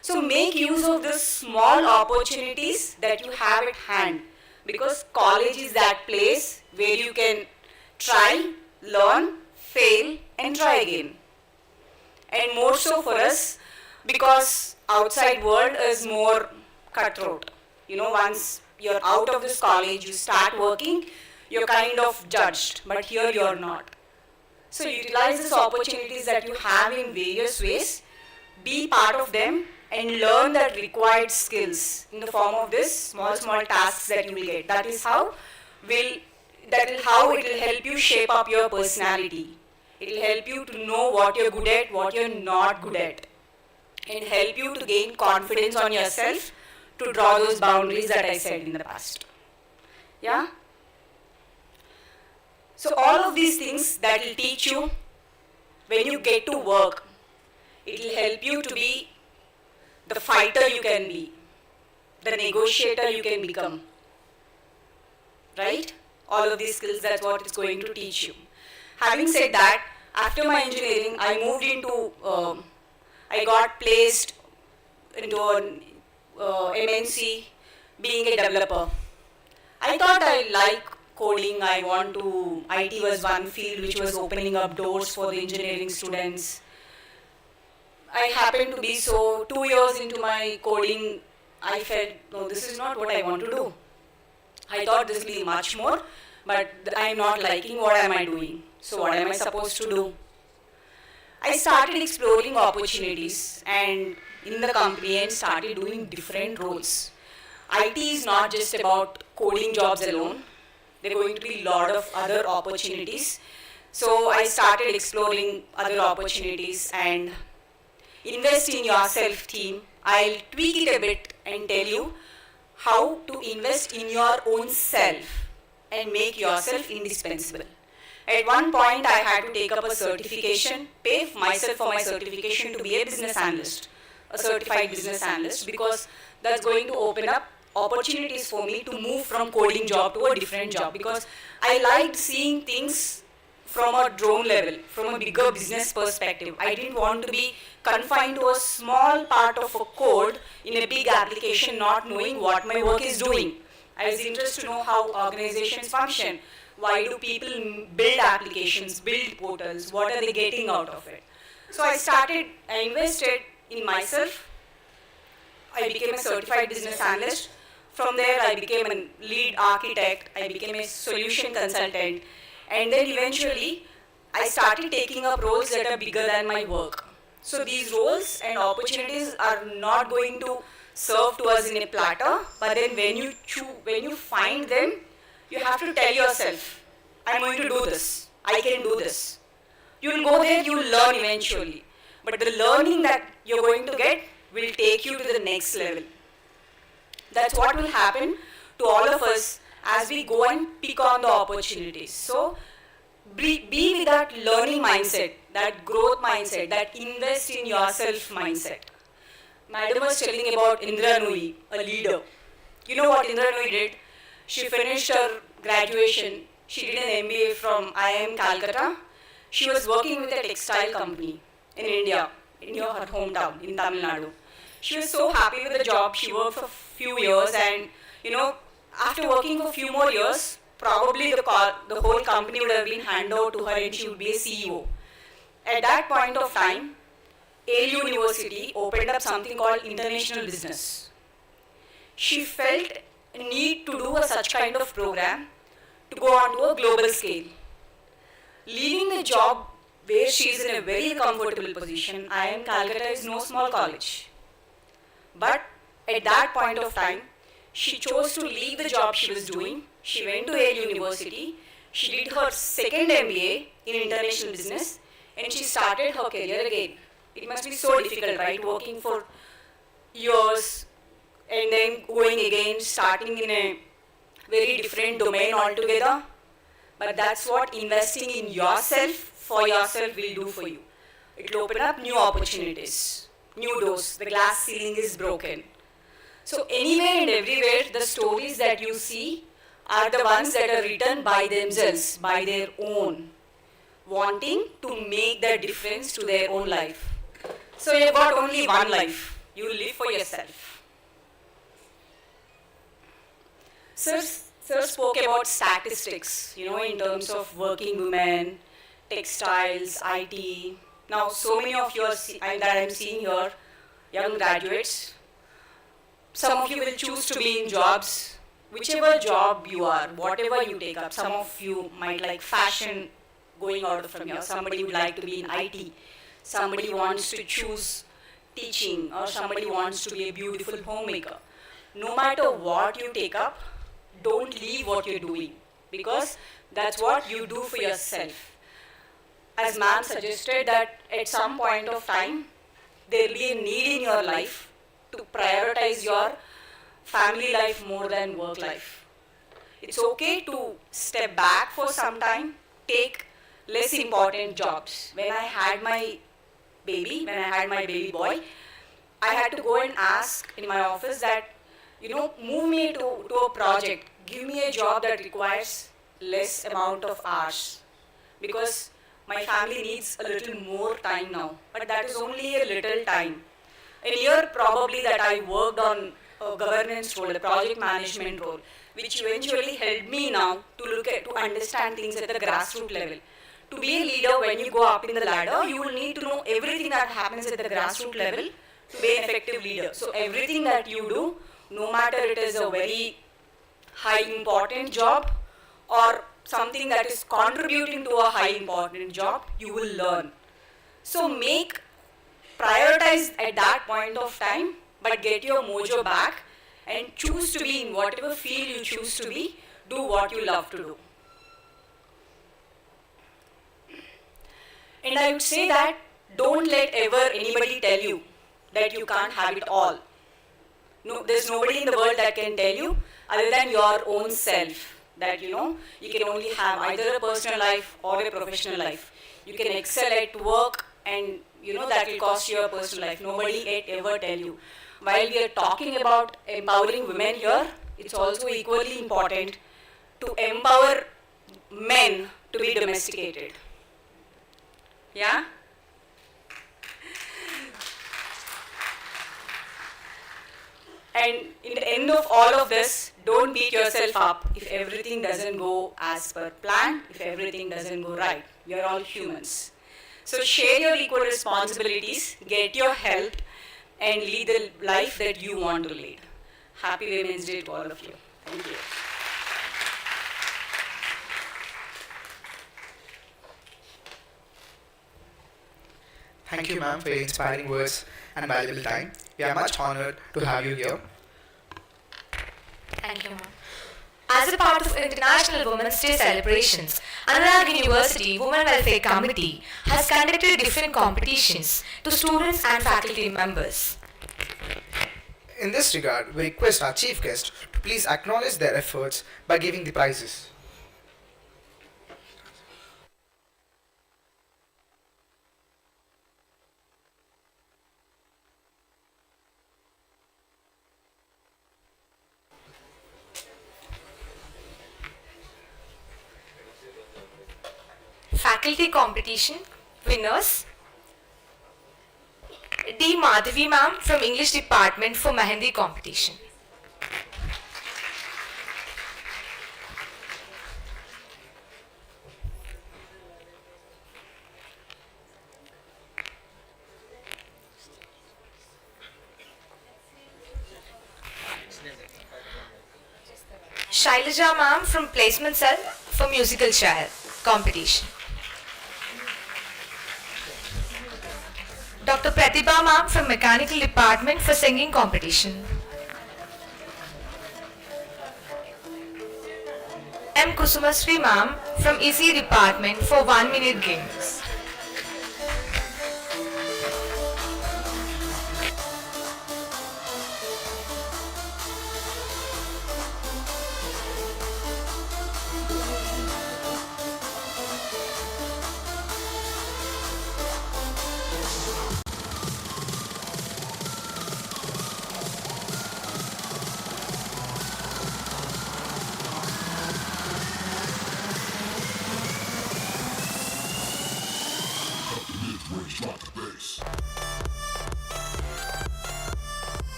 So make use of the small opportunities that you have at hand, because college is that place where you can try, learn, fail and try again. And more so for us, because outside world is more cutthroat. You know, once you're out of this college, you start working, you're kind of judged, but here you're not. So utilize these opportunities that you have in various ways, be part of them and learn that required skills in the form of this small tasks that you will get. That is how it will help you shape up your personality. It will help you to know what you're good at, what you're not good at, and help you to gain confidence on yourself to draw those boundaries that I said in the past. Yeah? So all of these things that will teach you when you get to work, it will help you to be the fighter you can be, the negotiator you can become. Right? All of these skills, that's what it's going to teach you. Having said that, after my engineering, I moved into, I got placed into an MNC being a developer. I thought I like coding, IT was one field which was opening up doors for the engineering students. I happened to be 2 years into my coding, I felt, no, this is not what I want to do. I thought this will be much more, but I'm not liking what am I doing. So what am I supposed to do? I started exploring opportunities and in the company and started doing different roles. IT is not just about coding jobs alone. There are going to be a lot of other opportunities. So I started exploring other opportunities and invest in yourself team. I'll tweak it a bit and tell you how to invest in your own self and make yourself indispensable. At one point, I had to take up a certification, pay myself for my certification to be a business analyst, a certified business analyst, because that's going to open up opportunities for me to move from coding job to a different job, because I liked seeing things from a drone level, from a bigger business perspective. I didn't want to be confined to a small part of a code in a big application, not knowing what my work is doing. I was interested to know how organizations function. Why do people build applications, build portals? What are they getting out of it? So I invested in myself. I became a certified business analyst. From there, I became a lead architect. I became a solution consultant. And then eventually, I started taking up roles that are bigger than my work. So these roles and opportunities are not going to serve to us in a platter, but then when you find them, you have to tell yourself, I'm going to do this, I can do this. You will go there, you will learn eventually. But the learning that you're going to get will take you to the next level. That's what will happen to all of us as we go and pick on the opportunities. So be with that learning mindset, that growth mindset, that invest in yourself mindset. Madam was telling about Indra Nooyi, a leader. You know what Indra Nooyi did? She finished her graduation. She did an MBA from IIM Calcutta. She was working with a textile company in India, in her hometown, in Tamil Nadu. She was so happy with the job. She worked for a few years and, after working for a few more years, probably the whole company would have been handed over to her and she would be a CEO. At that point of time, ALU University opened up something called international business. She felt a need to do such kind of program to go on to a global scale. Leaving the job where she is in a very comfortable position, IIM Calcutta is no small college. But at that point of time, she chose to leave the job she was doing. She went to ALU University. She did her second MBA in international business and she started her career again. It must be so difficult, right? Working for years and then going again, starting in a very different domain altogether. But that's what investing in yourself for yourself will do for you. It will open up new opportunities, new doors. The glass ceiling is broken. So anywhere and everywhere, the stories that you see are the ones that are written by themselves, by their own, wanting to make that difference to their own life. So you've got only one life. You live for yourself. Sir spoke about statistics, in terms of working women, textiles, IT. Now, so many of you that I'm seeing here, young graduates, some of you will choose to be in jobs, whichever job you are, whatever you take up. Some of you might like fashion going out from here. Somebody would like to be in IT. Somebody wants to choose teaching, or somebody wants to be a beautiful homemaker. No matter what you take up, don't leave what you're doing, because that's what you do for yourself. as ma'am suggested, that at some point of time, there will be a need in your life to prioritize your family life more than work life. It's okay to step back for some time, take less important jobs. When I had my baby boy, I had to go and ask in my office that, move me to a project, give me a job that requires less amount of hours, because my family needs a little more time now, but that is only a little time. A year probably that I worked on a governance role, a project management role, which eventually helped me now to understand things at the grassroots level. To be a leader, when you go up in the ladder, you will need to know everything that happens at the grassroots level to be an effective leader. So everything that you do, no matter it is a very high important job or something that is contributing to a high important job, you will learn. So prioritize at that point of time, but get your mojo back and choose to be in whatever field you choose to be, do what you love to do. And I would say that don't let ever anybody tell you that you can't have it all. No, there's nobody in the world that can tell you other than your own self that you can only have either a personal life or a professional life. You can excel at work and that will cost you your personal life. Nobody ever tell you. While we are talking about empowering women here, it's also equally important to empower men to be domesticated. Yeah? And in the end of all of this, don't beat yourself up if everything doesn't go as per plan, if everything doesn't go right. We are all humans. So share your equal responsibilities, get your help, and lead the life that you want to lead. Happy Women's Day to all of you. Thank you. Thank you, ma'am, for your inspiring words and valuable time. We are much honored to have you here. Thank you, ma'am. As a part of International Women's Day celebrations, Anurag University Women Welfare Committee has conducted different competitions to students and faculty members. In this regard, we request our chief guest to please acknowledge their efforts by giving the prizes. Faculty competition winners: D. Madhavi ma'am from English department for Mehendi competition. Shailaja ma'am from placement cell for musical chair competition. Dr. Pratibha ma'am from mechanical department for singing competition. M. Kusumasri ma'am from EC department for 1-minute games.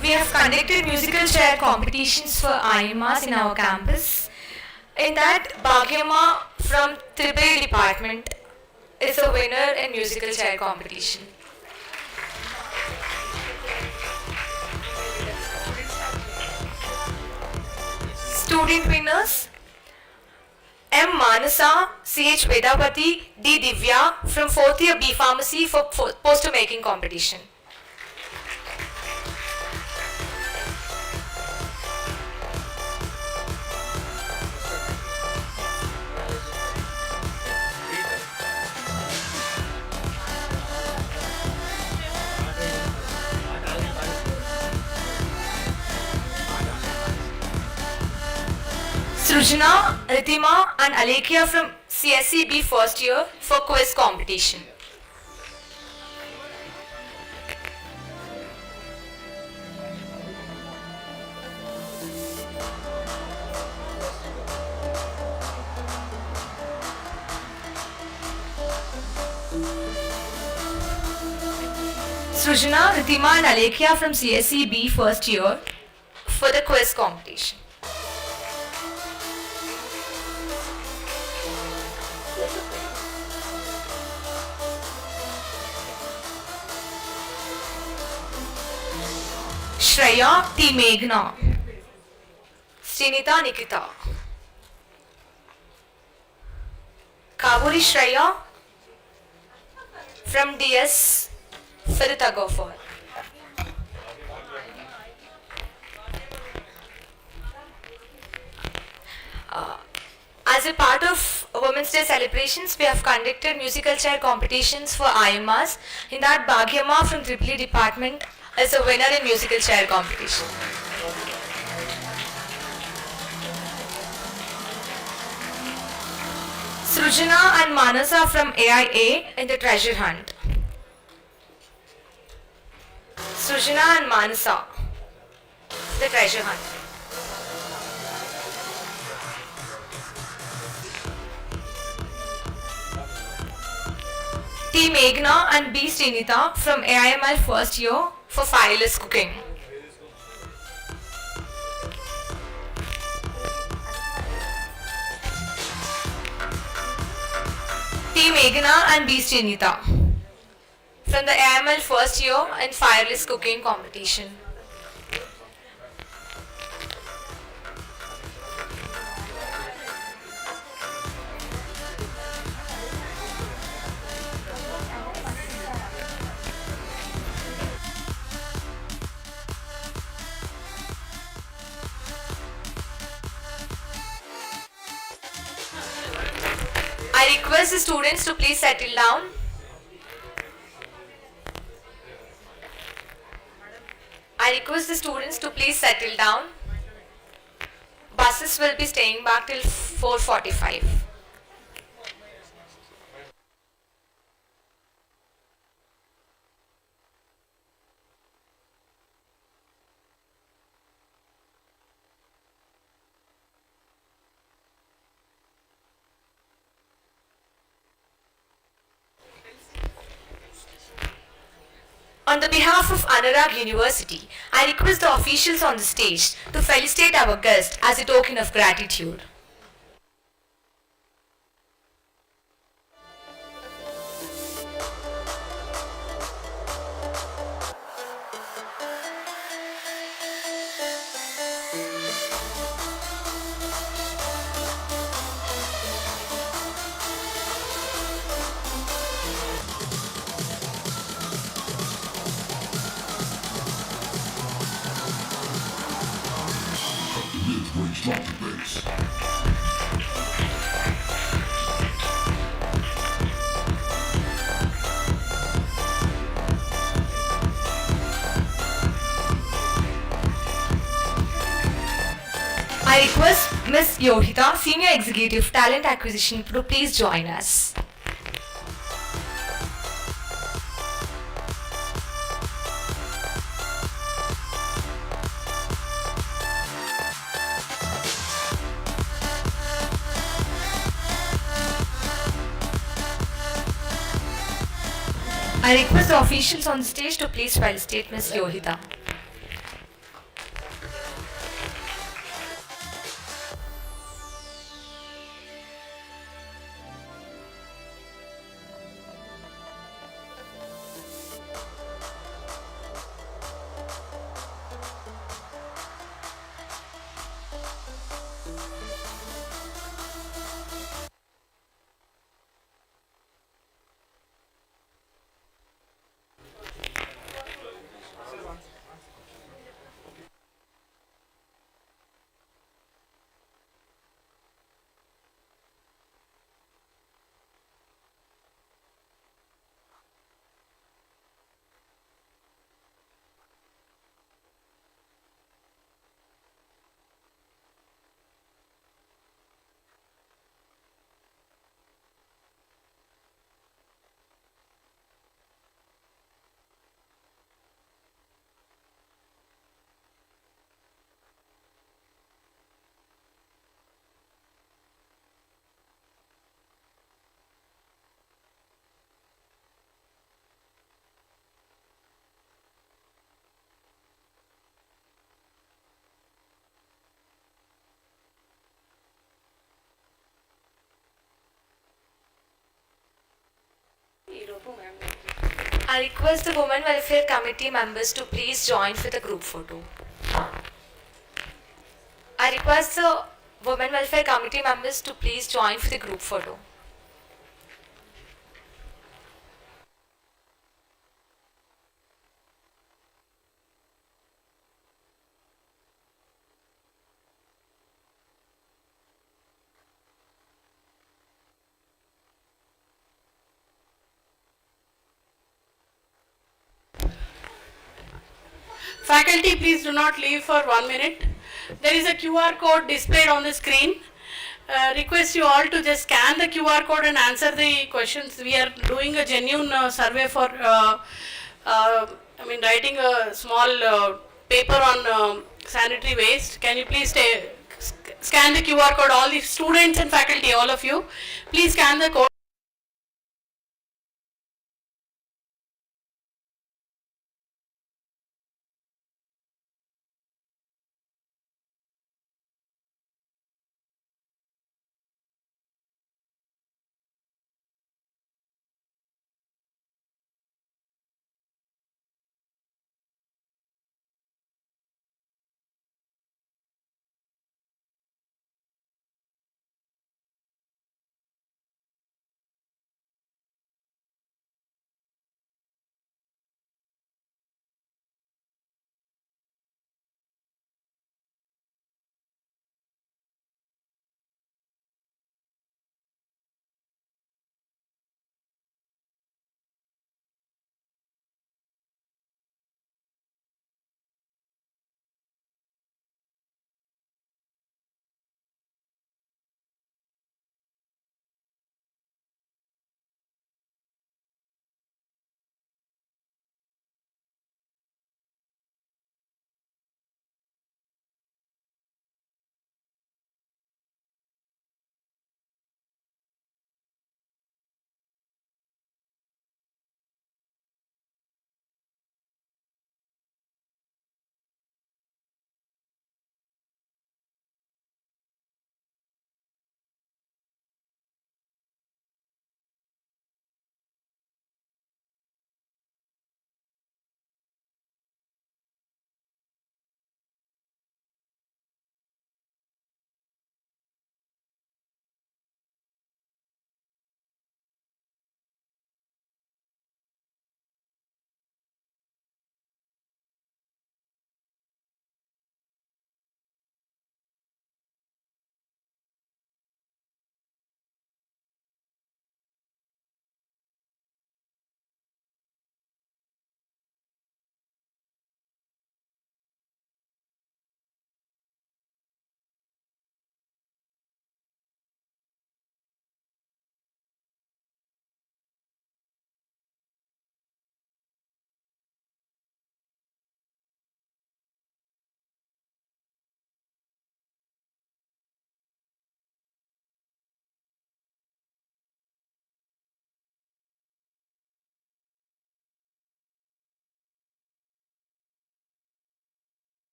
We have conducted musical chair competitions for IMAs in our campus. In that, Bhagyama from Triveni department is a winner in musical chair competition. Student winners: M. Manasa, CH Vedapati, D. Divya from 4th year B Pharmacy for poster making competition. Srujana, Ritima and Alekia from CSEB first year for quiz competition. Srujana, Ritima and Alekia from CSEB first year for the quiz competition. Shreya, T. Meghna. Srinita, Nikita. Kavuri Shreya from DS for the tug of war. As a part of Women's Day celebrations, we have conducted musical chair competitions for IMAs. In that, Bhagyama from Tripoli department is a winner in musical chair competition. Srujana and Manasa from AIA in the treasure hunt. Srujana and Manasa, the treasure hunt. T. Meghna and B. Srinita from AIML first year for fireless cooking. T. Meghna and B. Srinita from the AIML first year in fireless cooking competition. I request the students to please settle down. I request the students to please settle down. Buses will be staying back till 4:45. On the behalf of Anurag University, I request the officials on the stage to felicitate our guest as a token of gratitude. I request Ms. Yohita, Senior Executive Talent Acquisition, to please join us. I request the officials on the stage to please felicitate Ms. Yohita. I request the Women Welfare Committee members to please join for the group photo. I request the Women Welfare Committee members to please join for the group photo. Faculty, please do not leave for 1 minute. There is a QR code displayed on the screen. Request you all to just scan the QR code and answer the questions. We are doing a genuine survey for, writing a small paper on sanitary waste. Can you please scan the QR code, all the students and faculty, all of you. Please scan the